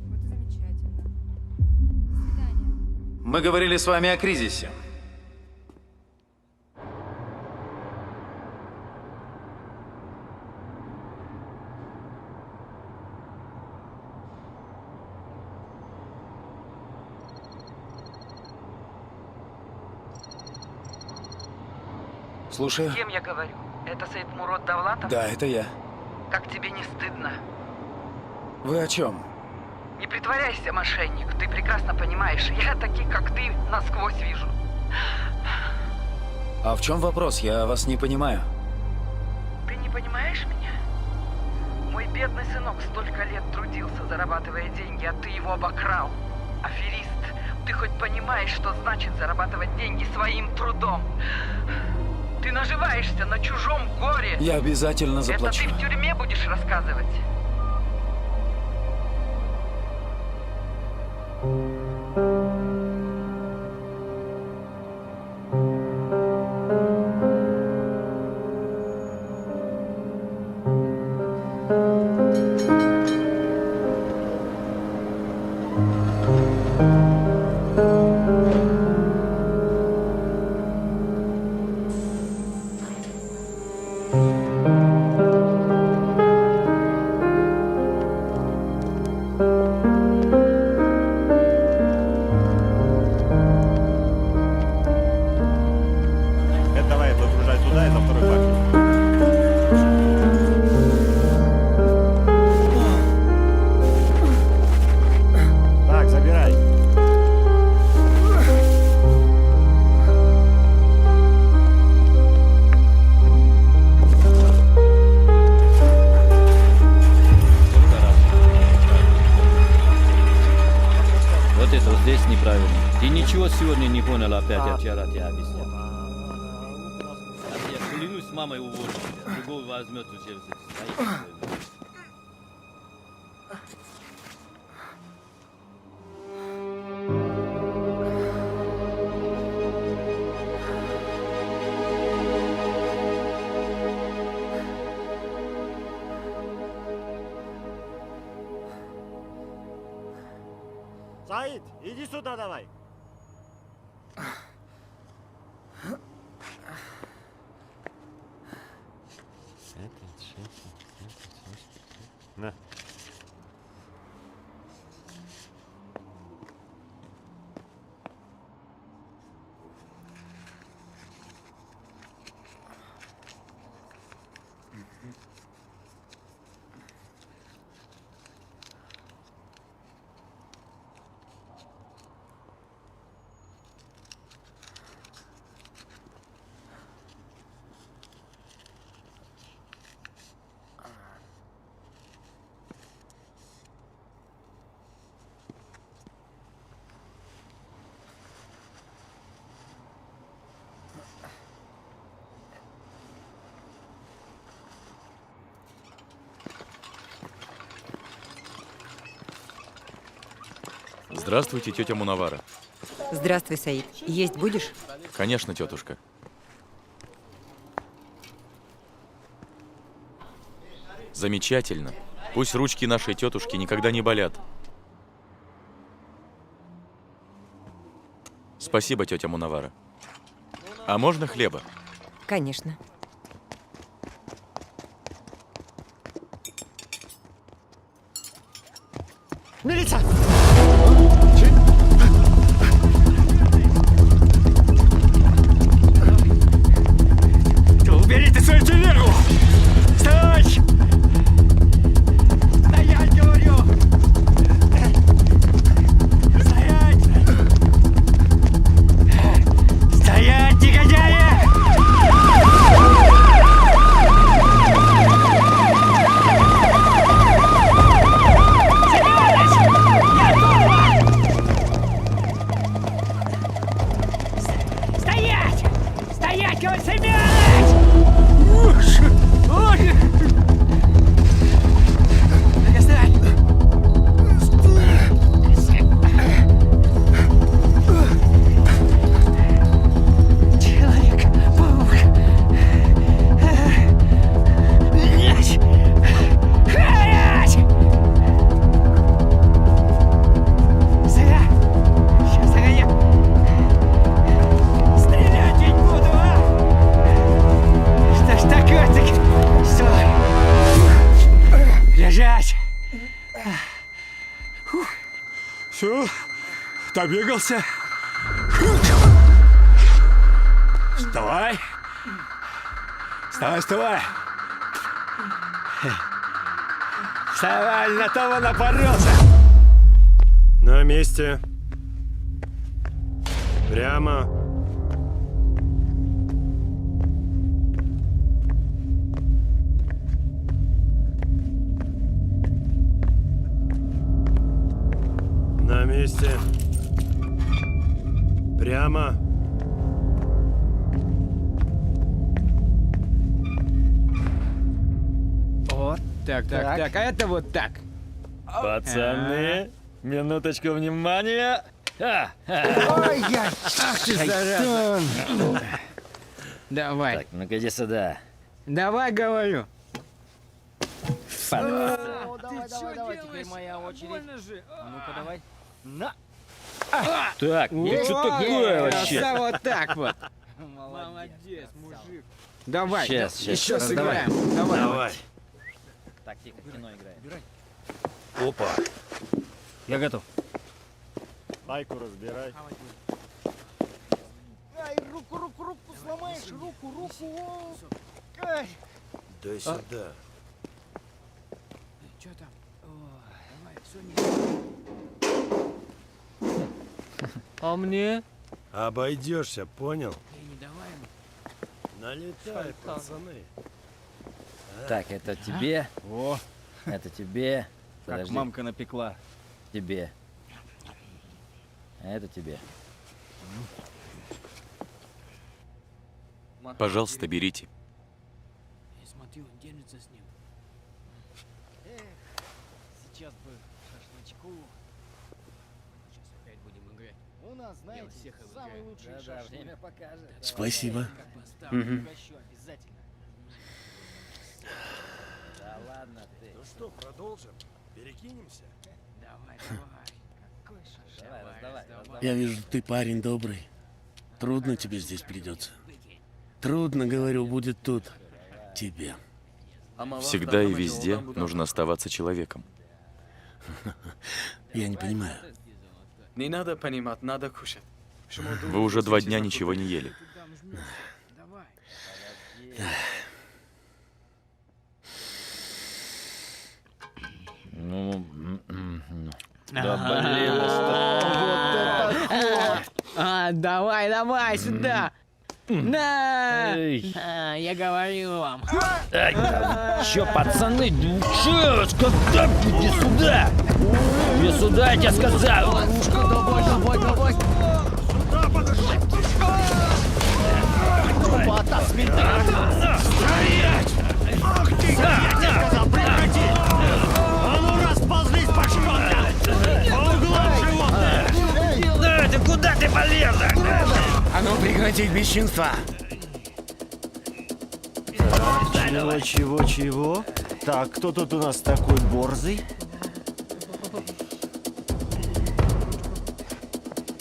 Мы говорили с вами о кризисе. Слушаю. С кем я говорю? Это Саидмурод Давлатов? Да, это я. Как тебе не стыдно? Вы о чем? Не притворяйся, мошенник. Ты прекрасно понимаешь, я таких, как ты, насквозь вижу. А в чем вопрос? Я вас не понимаю. Ты не понимаешь меня? Мой бедный сынок столько лет трудился, зарабатывая деньги, а ты его обокрал. Аферист, ты хоть понимаешь, что значит зарабатывать деньги своим трудом? Ты наживаешься на чужом горе. Я обязательно заплачу. Это ты в тюрьме будешь рассказывать. Давай, выгружай туда, это второй бак. Так, забирай. Вот это вот здесь неправильно. Ты ничего сегодня не понял опять, я вчера тебе объяснял. Я клянусь, с мамой уволю тебя. Другого возьмет уже. Саид, иди сюда давай. На. Здравствуйте, тетя Мунавара. Здравствуй, Саид. Есть будешь? Конечно, тетушка. Замечательно. Пусть ручки нашей тетушки никогда не болят. Спасибо, тетя Мунавара. А можно хлеба? Конечно. Милиция! Все, добегался. Вставай. Вставай, вставай. Вставай, на того напоролся. На месте. Прямо. На месте. Прямо. Вот, так, а это вот так. Пацаны, минуточку внимания. Ой, ах ты, зараза. Давай. Так, ну-ка иди сюда. Давай, говорю. Давай, теперь моя очередь. Ну-ка, давай. На. Так, ну что такое вообще? Вот так вот. Молодец, мужик. Давай, Сейчас, еще сыграем. Давай. Так, тихо, кино играем. Опа. Я готов. Байку разбирай. Ай, руку сломаешь, руку. Ай. Дай сюда. Что там? Давай, все не... А мне? Обойдешься, понял? Не давай ему. Налетай, пацаны. Так, это тебе. О, Это тебе. как Подожди. мамка напекла. Тебе. А это тебе. Пожалуйста, берите. Смотри, он держится с ним. Сейчас бы шашлычку. Сейчас опять будем играть. У нас, знаете, самый лучший шашлык. Время покажет. Спасибо. Как поставлю, угощу обязательно. Да ладно ты. Ну что, продолжим? Перекинемся? Давай. Какой шашлык? Давай. Я вижу, ты парень добрый. Трудно тебе здесь придется. Трудно, говорю, будет тут. Тебе. Всегда и везде нужно оставаться человеком. Я не понимаю. Не надо понимать, надо кушать. Вы уже 2 дня ничего не ели. Давай. Ну, да блин, Давай сюда. На! Эй. Я говорю вам. Чё, пацаны, чё? Иди сюда! Иди сюда, я тебе сказал! Давай. Стоять! Ах ты! Я тебе сказал, прекрати! А ну расползлись по школам! По углам животные! Да, ты куда ты полезешь? А ну прекратить бесчинство! Чего? Так, кто тут у нас такой борзый?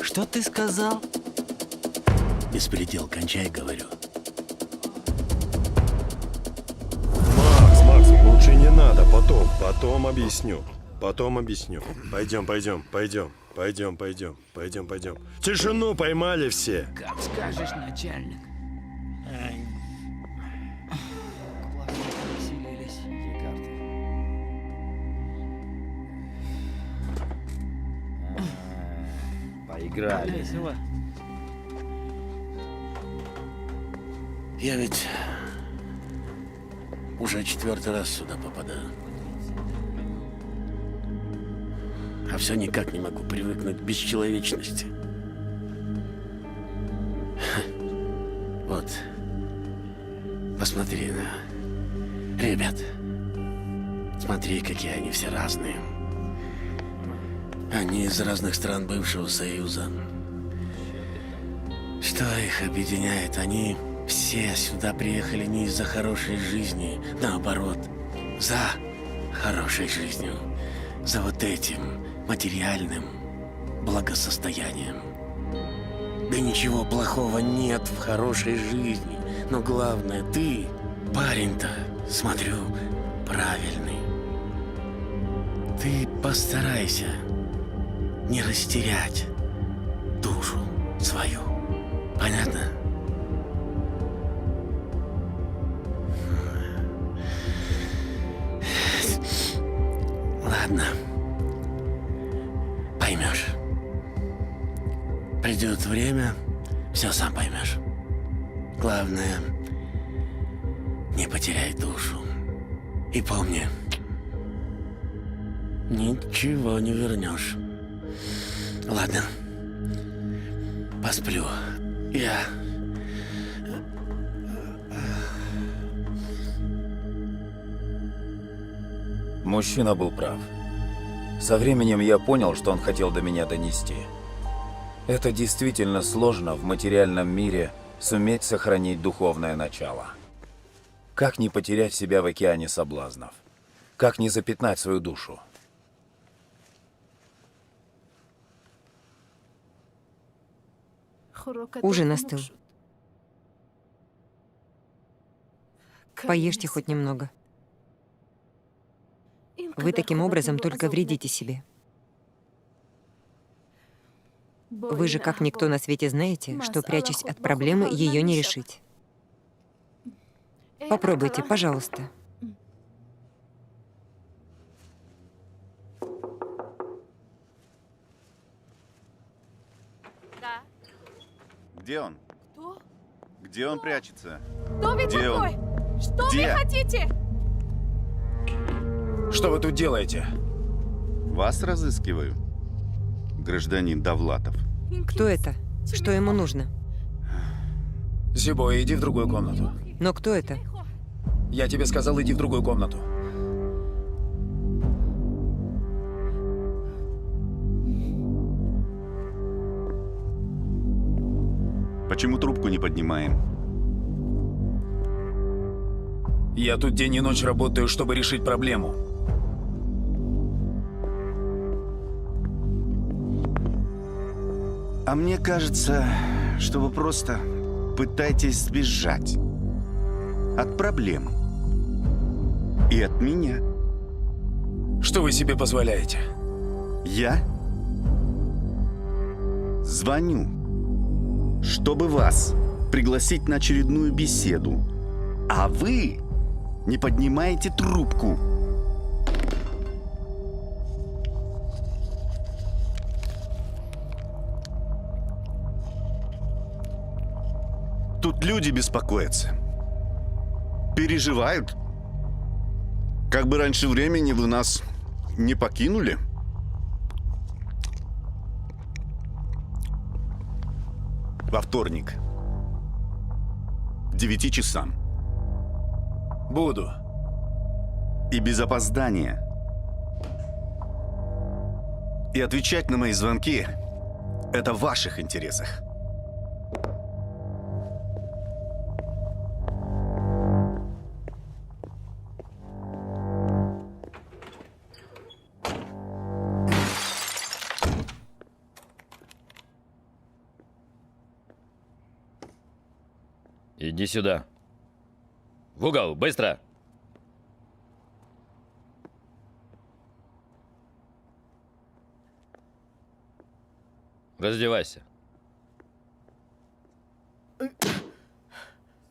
Что ты сказал? Беспредел, кончай, говорю. Макс, лучше не надо, потом объясню. Пойдем. Тишину поймали все. Как скажешь, начальник. Веселились. Поиграли. Весело. Я ведь уже 4-й раз сюда попадаю. А все никак не могу привыкнуть к бесчеловечности. Вот. Посмотри на ребят. Смотри, какие они все разные. Они из разных стран бывшего Союза. Что их объединяет? Они все сюда приехали не из-за хорошей жизни, наоборот, за хорошей жизнью, за вот этим материальным благосостоянием. Да ничего плохого нет в хорошей жизни, но главное, ты, парень-то, смотрю, правильный. Ты постарайся не растерять душу свою. Понятно? Ладно. Поймешь. Придет время, все сам поймешь. Главное, не потеряй душу. И помни, ничего не вернешь. Ладно. Посплю. Я... Мужчина был прав. Со временем я понял, что он хотел до меня донести. Это действительно сложно в материальном мире суметь сохранить духовное начало. Как не потерять себя в океане соблазнов? Как не запятнать свою душу? Ужин остыл. Поешьте хоть немного. Вы таким образом только вредите себе. Вы же как никто на свете знаете, что, прячась от проблемы, ее не решить. Попробуйте, пожалуйста. Да. Где он? Кто? Где он прячется? Кто вы Где такой? он? Что Где? вы хотите? Что вы тут делаете? Вас разыскиваю, гражданин Довлатов. Кто это? Что ему нужно? Зибо, иди в другую комнату. Но кто это? Я тебе сказал, иди в другую комнату. Почему трубку не поднимаем? Я тут день и ночь работаю, чтобы решить проблему. А мне кажется, что вы просто пытаетесь сбежать от проблем и от меня. Что вы себе позволяете? Я звоню, чтобы вас пригласить на очередную беседу, а вы не поднимаете трубку. Тут люди беспокоятся, переживают. Как бы раньше времени вы нас не покинули. Во вторник. К 9 часам. Буду. И без опоздания. И отвечать на мои звонки – это в ваших интересах. Иди сюда. В угол, быстро! Раздевайся.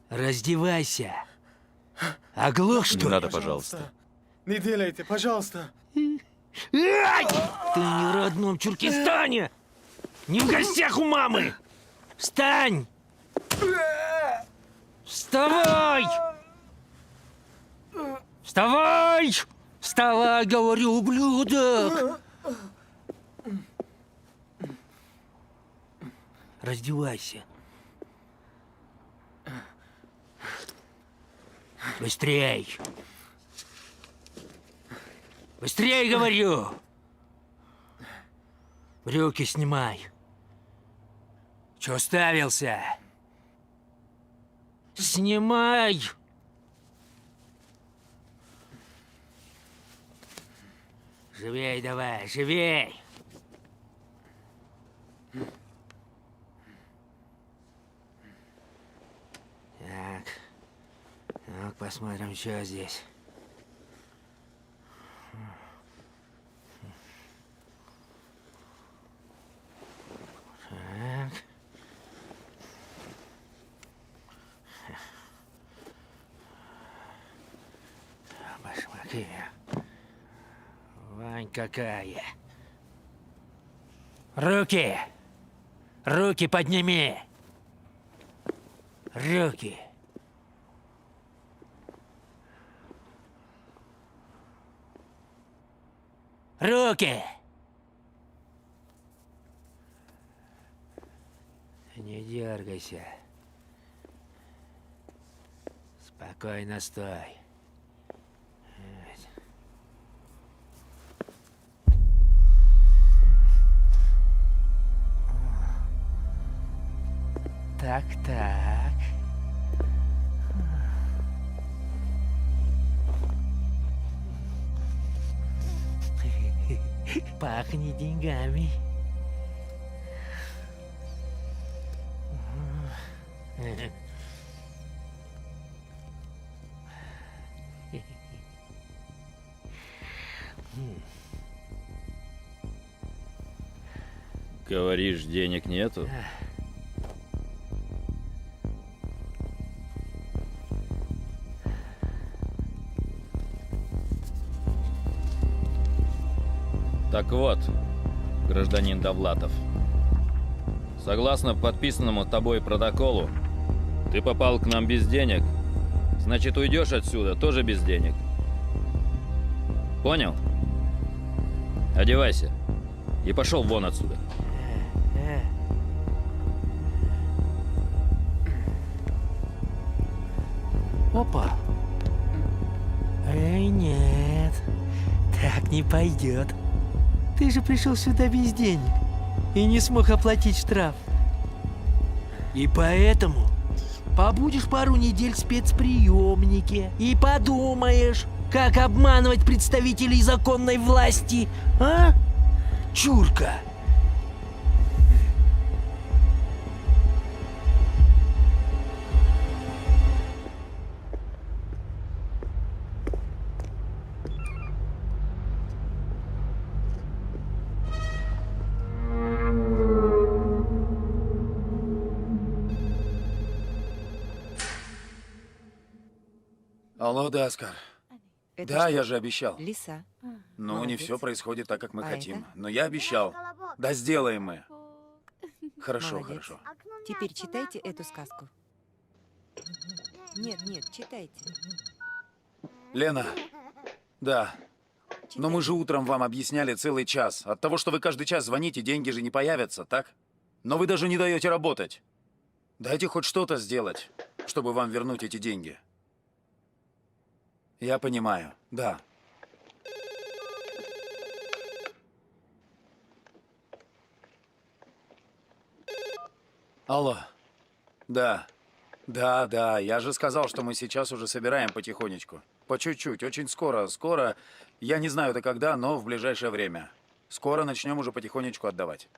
Раздевайся. Оглох, что Не ли? надо, пожалуйста. Не делайте, пожалуйста. Ай! Ты не в родном Чуркистане! Не в гостях у мамы! Встань! Вставай! Вставай! Вставай, говорю, ублюдок! Раздевайся. Быстрей! Быстрей, говорю! Брюки снимай. Чё уставился? Снимай! Живей давай, живей! Так. Так, посмотрим, что здесь. Башмаки. Вань какая. Руки! Руки подними! Руки! Руки! Не дергайся. Спокойно стой. Так. Пахнет деньгами. Говоришь, денег нету? Так вот, гражданин Довлатов, согласно подписанному тобой протоколу, ты попал к нам без денег, значит, уйдешь отсюда тоже без денег. Понял? Одевайся и пошел вон отсюда. Опа. Эй, нет. Так не пойдет. Ты же пришел сюда без денег и не смог оплатить штраф. И поэтому побудешь пару недель в спецприемнике и подумаешь, как обманывать представителей законной власти, а? Чурка! Алло, да, Оскар. Это Да, что? я же обещал. Лиса. Ну, не Молодец. все происходит так, как мы А хотим. это? Но я обещал. Да сделаем мы. Хорошо, Молодец. хорошо. Теперь читайте эту сказку. Нет, читайте. Лена, да. Но мы же утром вам объясняли целый час. От того, что вы каждый час звоните, деньги же не появятся, так? Но вы даже не даете работать. Дайте хоть что-то сделать, чтобы вам вернуть эти деньги. Я понимаю, да. Алло. Да. Да, я же сказал, что мы сейчас уже собираем потихонечку. По чуть-чуть, очень скоро. Я не знаю это когда, но в ближайшее время. Скоро начнем уже потихонечку отдавать.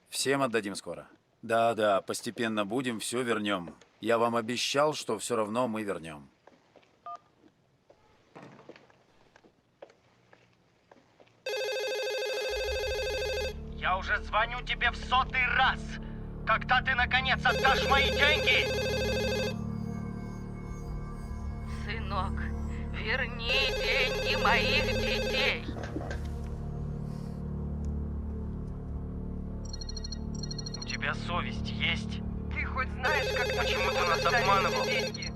Всем отдадим скоро. Да, постепенно будем, все вернем. Я вам обещал, что все равно мы вернем. Я уже звоню тебе в 100-й раз. Когда ты наконец отдашь мои деньги? Сынок, верни деньги моих детей. У тебя совесть есть? Ты хоть знаешь, как Почему ты нас обманывал? деньги?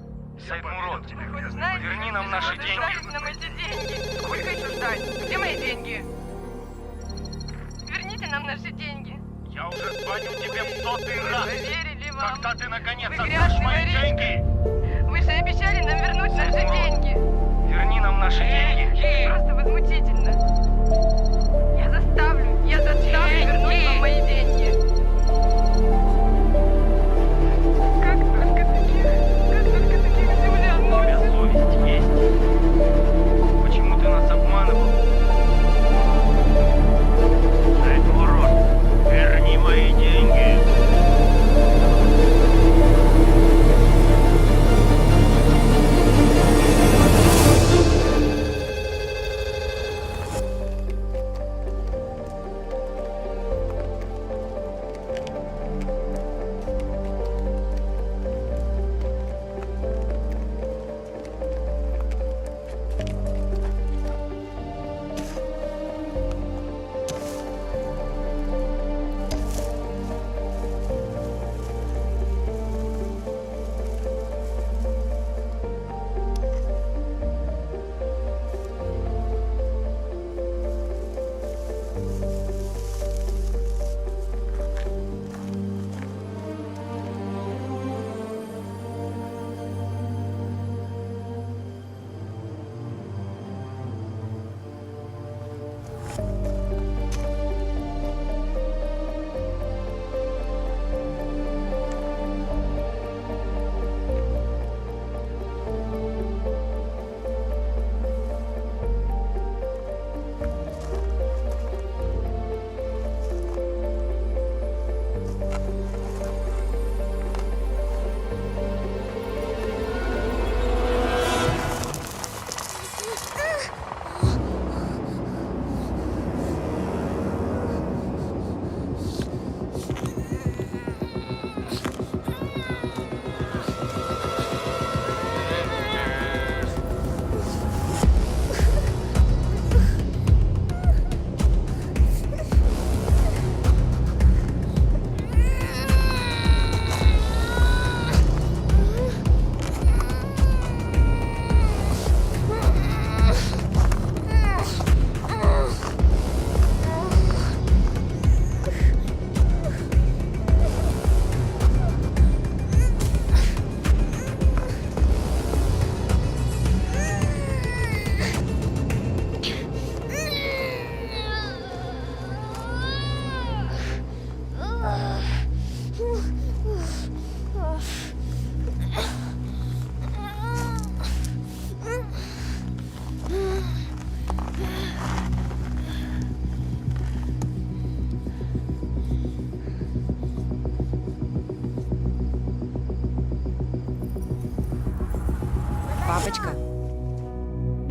Сайдмурод, Ты хоть знаешь, верни как нам ты наши можешь деньги. дать нам эти деньги? Сколько еще ждать? Где мои деньги? Верните нам наши деньги. Я уже звоню тебе в 100-й раз. Поверили вам. Когда ты наконец Вы отдашь грязный мои воришка. деньги? Вы же обещали нам вернуть наши деньги. Верни нам наши деньги. Просто возмутительно. Я заставлю вернуть вам мои деньги. Как только таких землян У тебя совесть есть? Почему ты нас обманывал? Сайдмурод, верни мои деньги.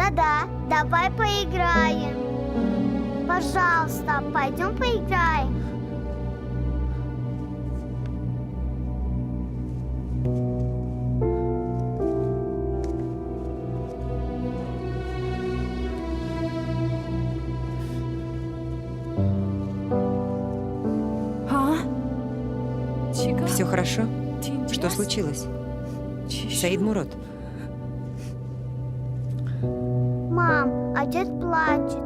Да-да, давай поиграем. Пожалуйста, пойдем поиграем. Все хорошо? Что случилось? Саид Мурод. Мам, отец плачет.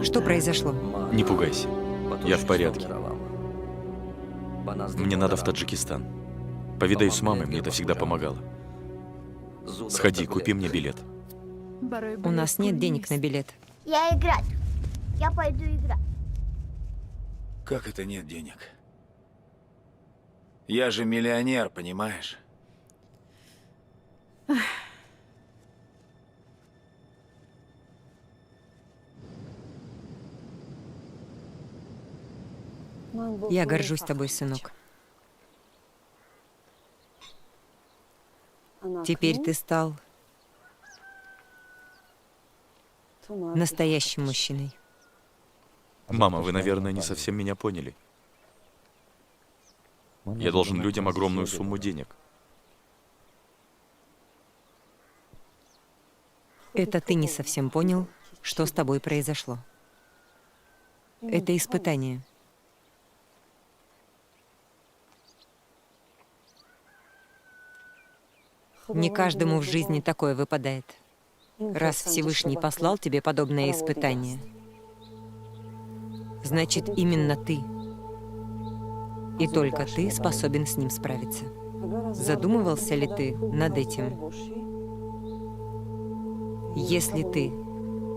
Что произошло? Не пугайся. Я в порядке. Мне надо в Таджикистан. Повидаюсь с мамой, мне это всегда помогало. Сходи, купи мне билет. У нас нет денег на билет. Я играть. Я пойду играть. Как это нет денег? Я же миллионер, понимаешь? Я горжусь тобой, сынок. Теперь ты стал настоящим мужчиной. Мама, вы, наверное, не совсем меня поняли. Я должен людям огромную сумму денег. Это ты не совсем понял, что с тобой произошло. Это испытание. Не каждому в жизни такое выпадает. Раз Всевышний послал тебе подобное испытание, значит, именно ты и только ты способен с ним справиться. Задумывался ли ты над этим? Если ты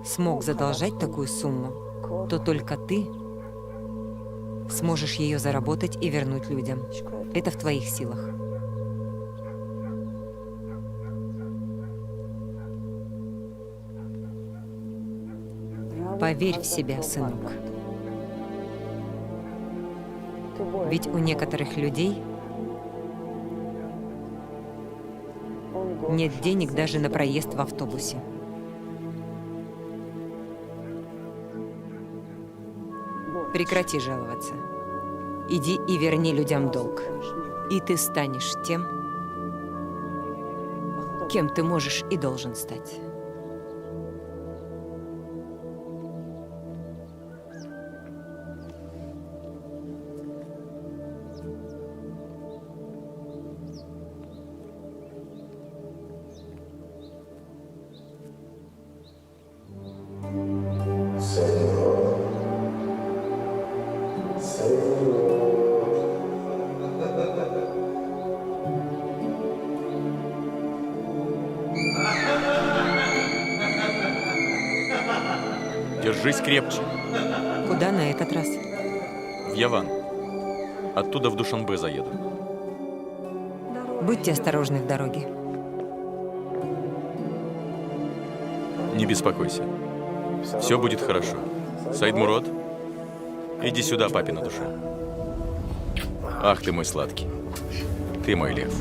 смог задолжать такую сумму, то только ты сможешь ее заработать и вернуть людям. Это в твоих силах. Поверь в себя, сынок. Ведь у некоторых людей нет денег даже на проезд в автобусе. Прекрати жаловаться. Иди и верни людям долг. И ты станешь тем, кем ты можешь и должен стать. Держись крепче. Куда на этот раз? В Яван. Оттуда в Душанбе заеду. Будьте осторожны в дороге. Не беспокойся. Все будет хорошо. Саид Мурод, иди сюда, папина душа. Ах ты мой сладкий. Ты мой лев.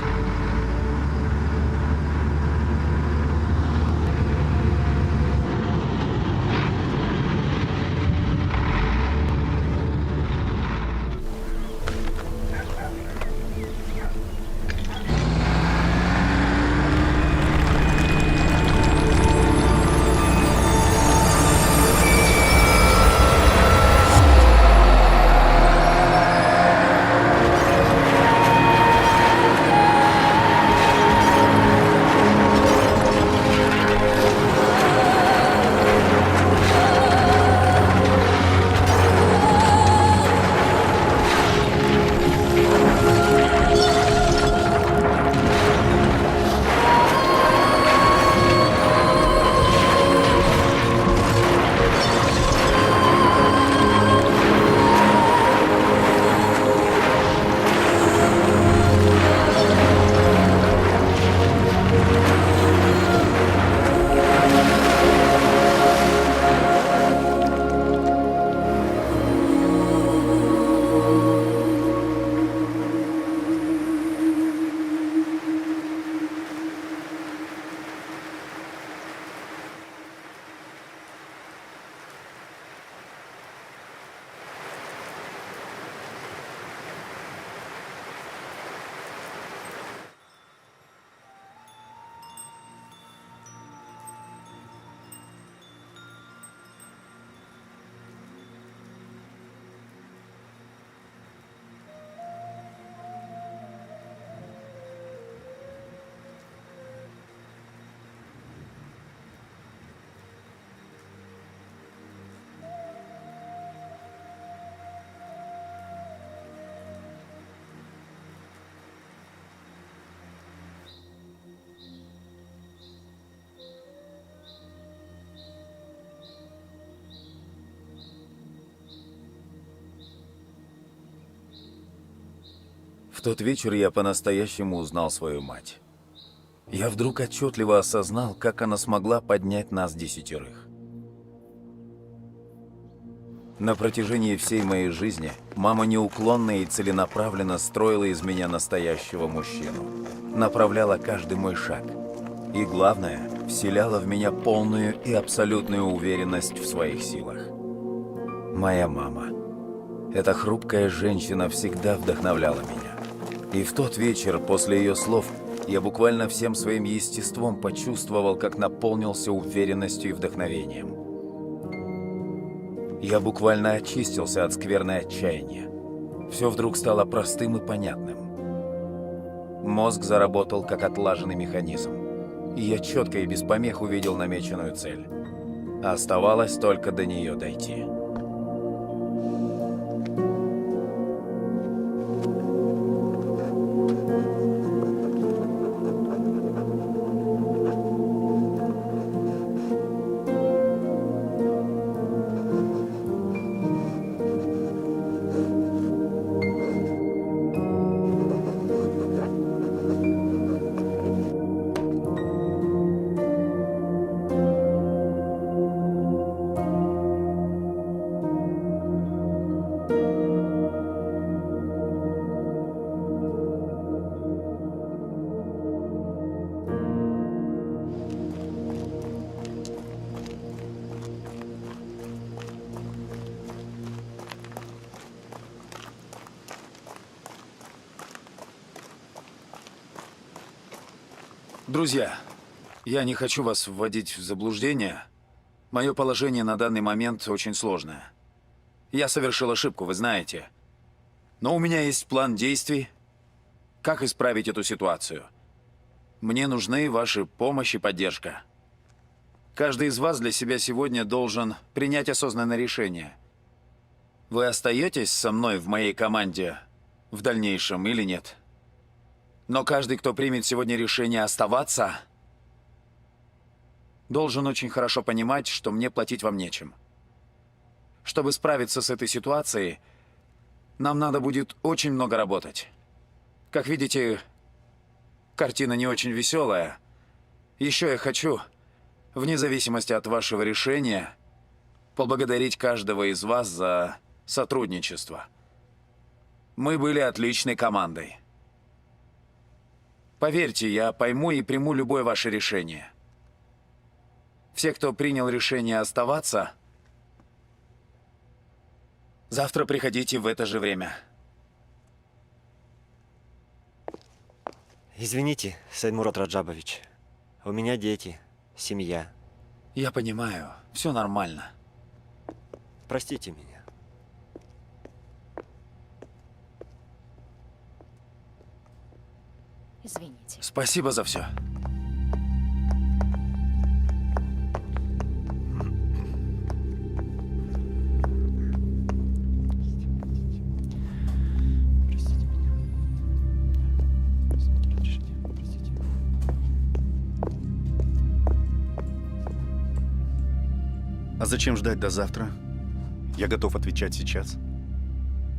В тот вечер я по-настоящему узнал свою мать. Я вдруг отчетливо осознал, как она смогла поднять нас 10. На протяжении всей моей жизни мама неуклонно и целенаправленно строила из меня настоящего мужчину. Направляла каждый мой шаг. И главное, вселяла в меня полную и абсолютную уверенность в своих силах. Моя мама. Эта хрупкая женщина всегда вдохновляла меня. И в тот вечер, после ее слов, я буквально всем своим естеством почувствовал, как наполнился уверенностью и вдохновением. Я буквально очистился от скверной отчаяния. Все вдруг стало простым и понятным. Мозг заработал как отлаженный механизм. И я четко и без помех увидел намеченную цель. Оставалось только до нее дойти. Друзья, я не хочу вас вводить в заблуждение. Мое положение на данный момент очень сложное. Я совершил ошибку, вы знаете. Но у меня есть план действий, как исправить эту ситуацию. Мне нужны ваша помощь и поддержка. Каждый из вас для себя сегодня должен принять осознанное решение. Вы остаетесь со мной в моей команде в дальнейшем или нет? Но каждый, кто примет сегодня решение оставаться, должен очень хорошо понимать, что мне платить вам нечем. Чтобы справиться с этой ситуацией, нам надо будет очень много работать. Как видите, картина не очень веселая. Еще я хочу, вне зависимости от вашего решения, поблагодарить каждого из вас за сотрудничество. Мы были отличной командой. Поверьте, я пойму и приму любое ваше решение. Все, кто принял решение оставаться, завтра приходите в это же время. Извините, Сайдмурод Раджабович. У меня дети, семья. Я понимаю, все нормально. Простите меня. Извините. Спасибо за все. А зачем ждать до завтра? Я готов отвечать сейчас.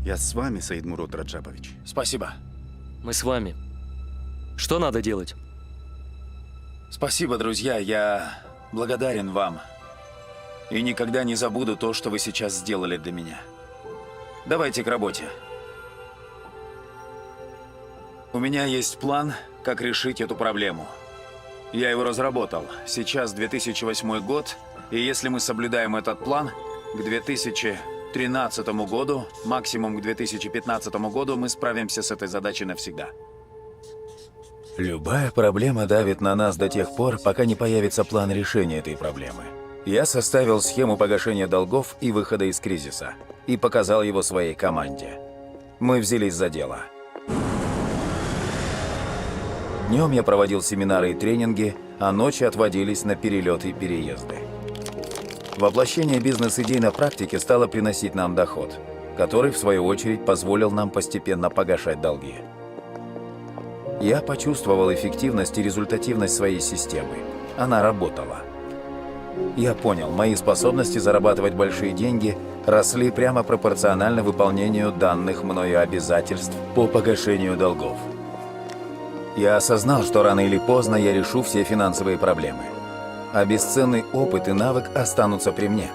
Я с вами, Сайдмурод Раджабович. Спасибо. Мы с вами. Что надо делать? Спасибо, друзья. Я благодарен вам. И никогда не забуду то, что вы сейчас сделали для меня. Давайте к работе. У меня есть план, как решить эту проблему. Я его разработал. Сейчас 2008 год, и если мы соблюдаем этот план, к 2013 году, максимум к 2015 году, мы справимся с этой задачей навсегда. Любая проблема давит на нас до тех пор, пока не появится план решения этой проблемы. Я составил схему погашения долгов и выхода из кризиса и показал его своей команде. Мы взялись за дело. Днем я проводил семинары и тренинги, а ночи отводились на перелеты и переезды. Воплощение бизнес-идей на практике стало приносить нам доход, который, в свою очередь, позволил нам постепенно погашать долги. Я почувствовал эффективность и результативность своей системы. Она работала. Я понял, мои способности зарабатывать большие деньги росли прямо пропорционально выполнению данных мною обязательств по погашению долгов. Я осознал, что рано или поздно я решу все финансовые проблемы, а бесценный опыт и навык останутся при мне.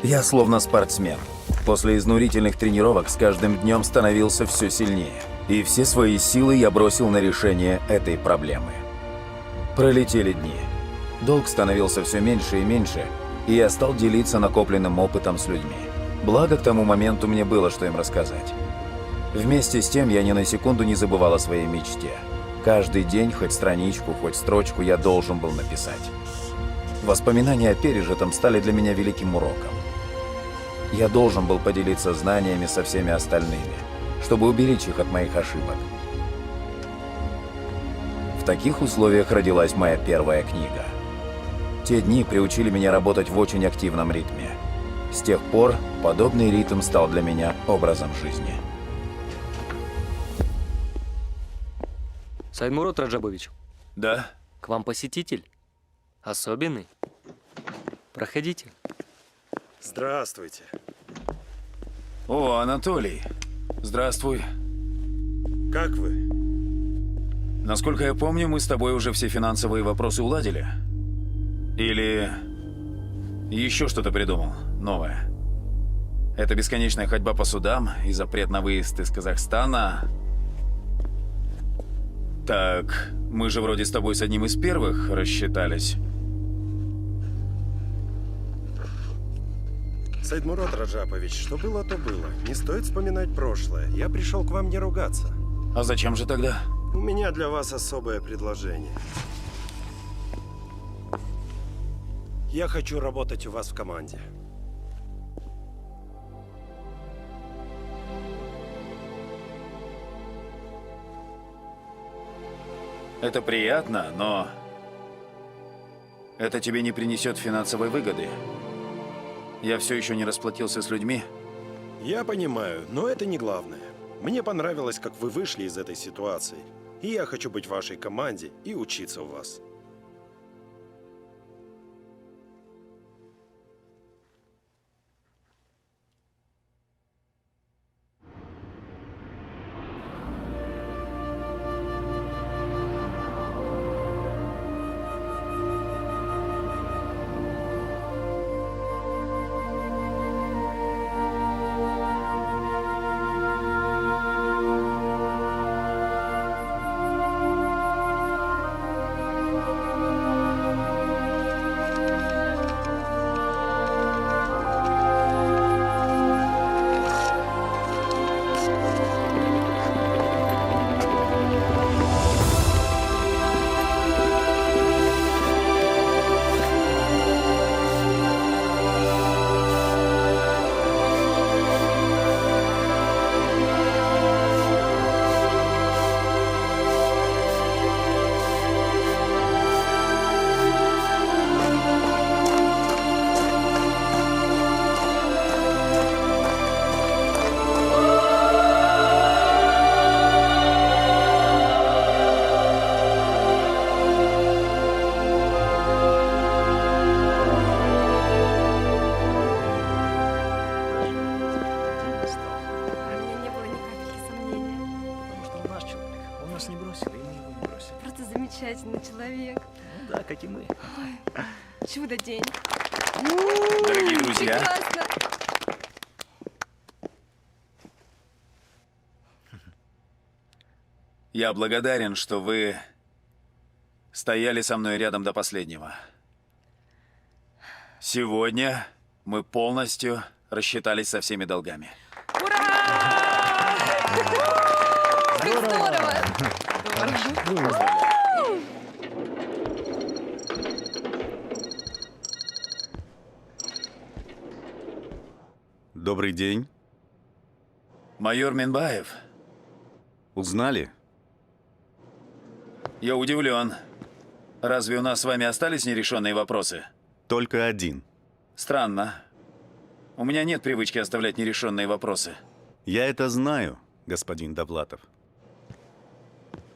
Я словно спортсмен. После изнурительных тренировок с каждым днем становился все сильнее. И все свои силы я бросил на решение этой проблемы. Пролетели дни. Долг становился все меньше и меньше, и я стал делиться накопленным опытом с людьми. Благо, к тому моменту мне было что им рассказать. Вместе с тем, я ни на секунду не забывал о своей мечте. Каждый день, хоть страничку, хоть строчку, я должен был написать. Воспоминания о пережитом стали для меня великим уроком. Я должен был поделиться знаниями со всеми остальными, чтобы уберечь их от моих ошибок. В таких условиях родилась моя первая книга. Те дни приучили меня работать в очень активном ритме. С тех пор подобный ритм стал для меня образом жизни. Сайдмурод Раджабович. Да? К вам посетитель. Особенный. Проходите. Здравствуйте. О, Анатолий. Здравствуй. Как вы? Насколько я помню, мы с тобой уже все финансовые вопросы уладили. Или еще что-то придумал новое. Это бесконечная ходьба по судам и запрет на выезд из Казахстана. Так, мы же вроде с тобой с одним из первых рассчитались. Сайдмурод Раджапович, что было, то было. Не стоит вспоминать прошлое. Я пришел к вам не ругаться. А зачем же тогда? У меня для вас особое предложение. Я хочу работать у вас в команде. Это приятно, но это тебе не принесет финансовой выгоды. Я все еще не расплатился с людьми. Я понимаю, но это не главное. Мне понравилось, как вы вышли из этой ситуации. И я хочу быть в вашей команде и учиться у вас. Замечательный человек. Ну да, как и мы. Ой, чудо-день. Дорогие друзья. Прекрасно. Я благодарен, что вы стояли со мной рядом до последнего. Сегодня мы полностью рассчитались со всеми долгами. Здорово! Добрый день. Майор Минбаев. Узнали? Я удивлен. Разве у нас с вами остались нерешенные вопросы? Только один. Странно. У меня нет привычки оставлять нерешенные вопросы. Я это знаю, господин Довлатов.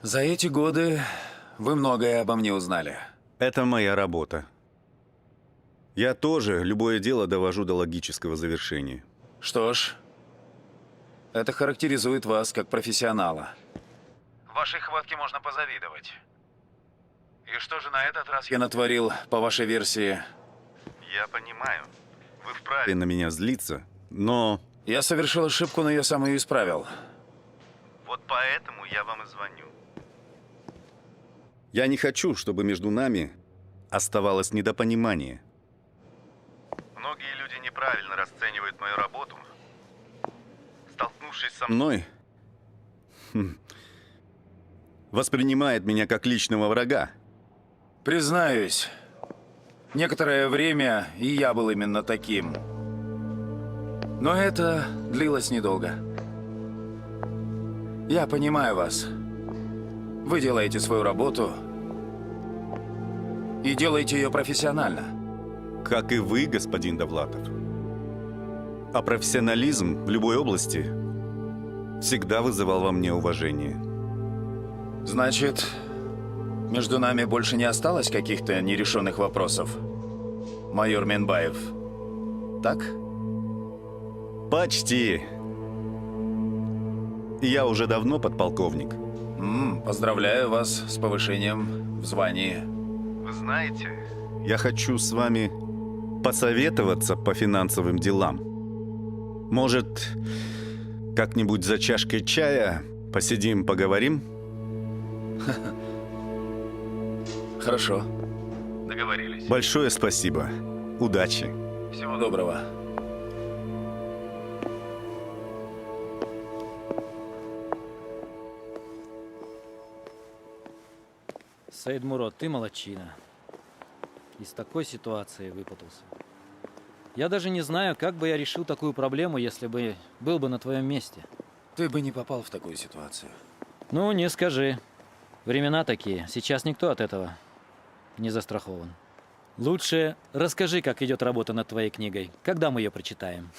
За эти годы вы многое обо мне узнали. Это моя работа. Я тоже любое дело довожу до логического завершения. Что ж, это характеризует вас как профессионала. Вашей хватке можно позавидовать. И что же на этот раз я натворил, по вашей версии? Я понимаю. Вы вправе на меня злиться, но... Я совершил ошибку, но я сам ее исправил. Вот поэтому я вам и звоню. Я не хочу, чтобы между нами оставалось недопонимание. Многие люди неправильно расценивают мою работу. Столкнувшись со мной, воспринимает меня как личного врага. Признаюсь, некоторое время и я был именно таким. Но это длилось недолго. Я понимаю вас. Вы делаете свою работу и делаете ее профессионально. Как и вы, господин Довлатов. А профессионализм в любой области всегда вызывал во мне уважение. Значит, между нами больше не осталось каких-то нерешенных вопросов, майор Менбаев? Так? Почти. Я уже давно подполковник. Поздравляю вас с повышением в звании. Вы знаете, я хочу с вами посоветоваться по финансовым делам. Может, как-нибудь за чашкой чая посидим, поговорим? Хорошо. Договорились. Большое спасибо. Удачи. Всего доброго. Саидмурод, ты молодчина. Из такой ситуации выпутался. Я даже не знаю, как бы я решил такую проблему, если бы был бы на твоем месте. Ты бы не попал в такую ситуацию. Ну, не скажи. Времена такие. Сейчас никто от этого не застрахован. Лучше расскажи, как идет работа над твоей книгой. Когда мы ее прочитаем?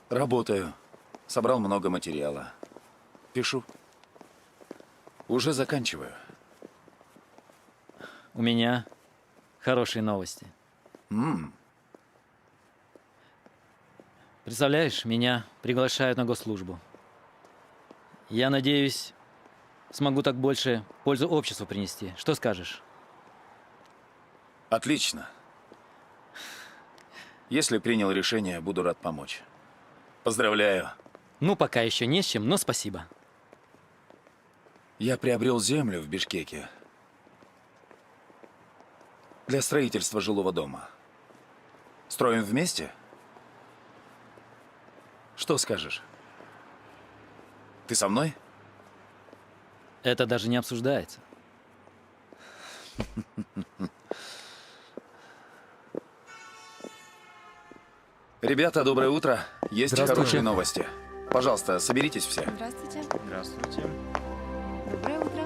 Работаю. Собрал много материала. Пишу. Уже заканчиваю. У меня хорошие новости. Представляешь, меня приглашают на госслужбу. Я надеюсь, смогу так больше пользу обществу принести. Что скажешь? Отлично. Если принял решение, буду рад помочь. Поздравляю. Ну, пока еще не с чем, но спасибо. Я приобрел землю в Бишкеке для строительства жилого дома. Строим вместе? Что скажешь? Ты со мной? Это даже не обсуждается. Ребята, доброе утро. Есть Здравствуйте. хорошие новости. Пожалуйста, соберитесь все. Здравствуйте. Здравствуйте. Доброе утро.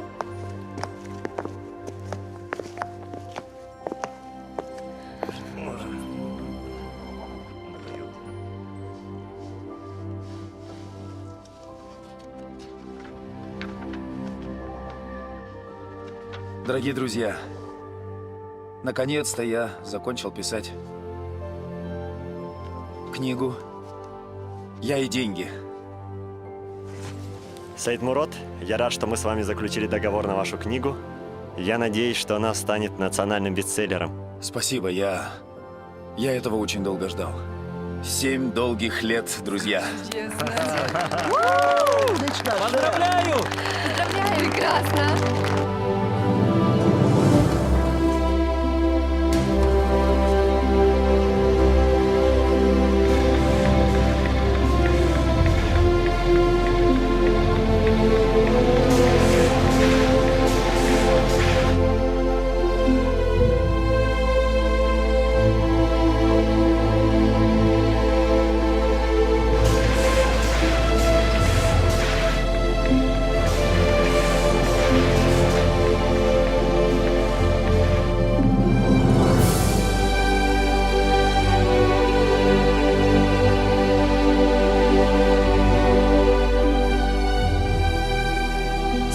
Дорогие друзья, наконец-то я закончил писать книгу «Я и деньги». Саидмурод, я рад, что мы с вами заключили договор на вашу книгу. Я надеюсь, что она станет национальным бестселлером. Спасибо, я этого очень долго ждал. 7 долгих лет, друзья. Поздравляю! Поздравляю, прекрасно.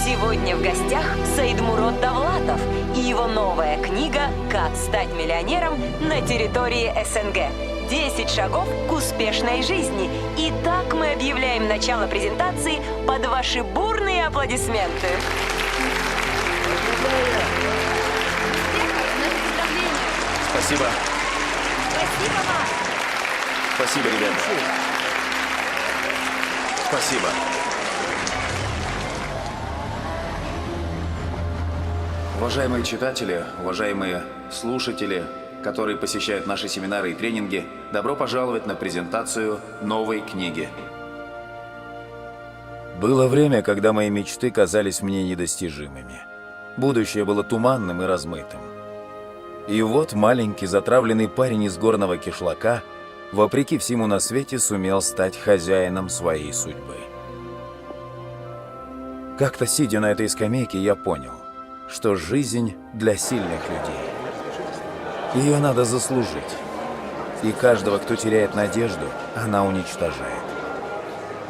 Сегодня в гостях Саидмурод Довлатов и его новая книга «Как стать миллионером на территории СНГ. 10 шагов к успешной жизни». И так мы объявляем начало презентации под ваши бурные аплодисменты. Спасибо. Спасибо вам. Спасибо, ребята. Спасибо. Уважаемые читатели, уважаемые слушатели, которые посещают наши семинары и тренинги, добро пожаловать на презентацию новой книги. Было время, когда мои мечты казались мне недостижимыми. Будущее было туманным и размытым. И вот маленький затравленный парень из горного кишлака, вопреки всему на свете, сумел стать хозяином своей судьбы. Как-то, сидя на этой скамейке, я понял, что жизнь для сильных людей. Ее надо заслужить. И каждого, кто теряет надежду, она уничтожает.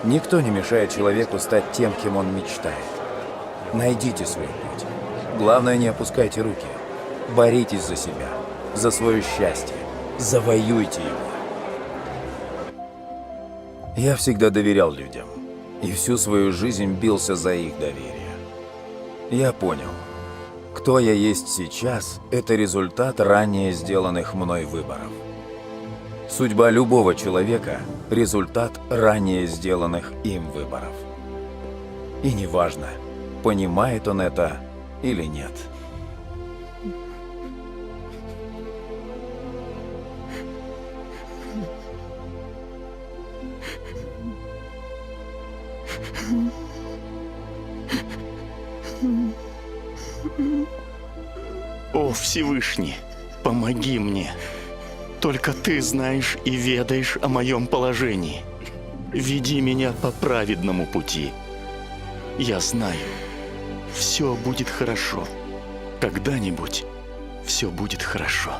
Никто не мешает человеку стать тем, кем он мечтает. Найдите свой путь. Главное, не опускайте руки. Боритесь за себя, за свое счастье. Завоюйте его. Я всегда доверял людям. И всю свою жизнь бился за их доверие. Я понял, кто я есть сейчас – это результат ранее сделанных мной выборов. Судьба любого человека – результат ранее сделанных им выборов. И неважно, понимает он это или нет. О, Всевышний, помоги мне. Только Ты знаешь и ведаешь о моем положении. Веди меня по праведному пути. Я знаю, все будет хорошо. Когда-нибудь все будет хорошо.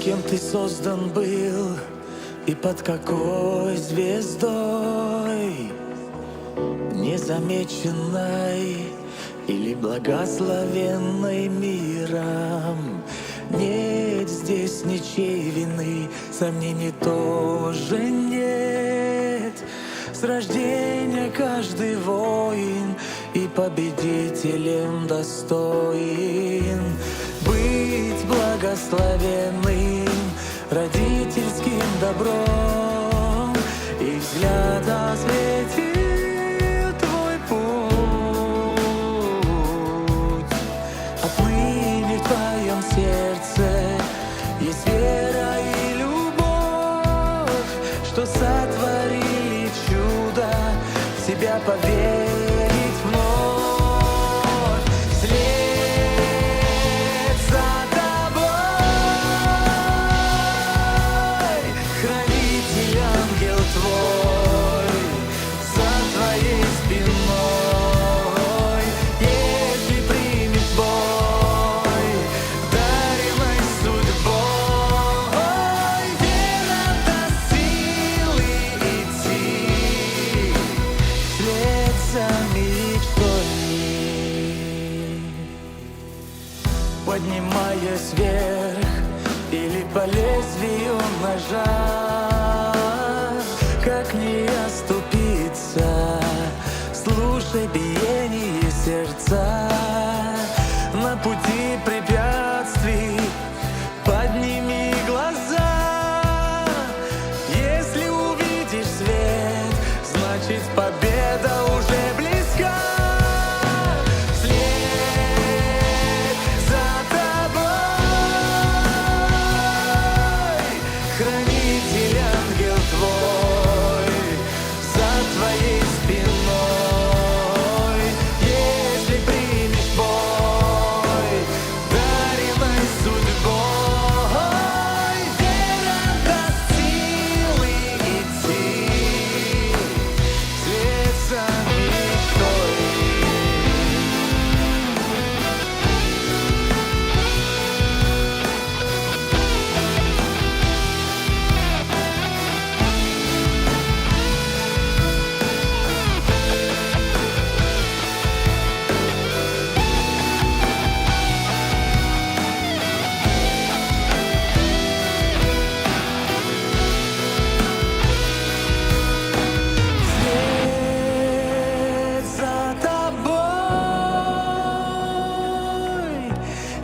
Кем ты создан был и под какой звездой? Незамеченной или благословенной миром? Нет здесь ничьей вины, сомнений тоже нет. С рождения каждый воин и победителем достоин быть благословенным родительским добром, и взгляд осветил твой путь. Отныне в твоем сердце есть вера и любовь, что сотворили чудо, в тебя поверить вновь. Вслед за тобой, хранитель, ангел твой, за твоей спиной. Если примешь бой, даримой судьбой, вера даст силы идти вслед за мечтой. Поднимаясь вверх или по лезвию ножа, как не оступиться, слушай биение сердца. На пути препятствий подними глаза. Если увидишь свет, значит победа уже близка. Вслед за тобой, хранитель, ангел твой, за твоей спиной. Если примешь бой,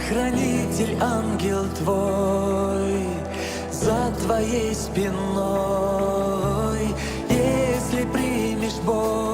хранитель, ангел твой за твоей спиной. Если примешь Бога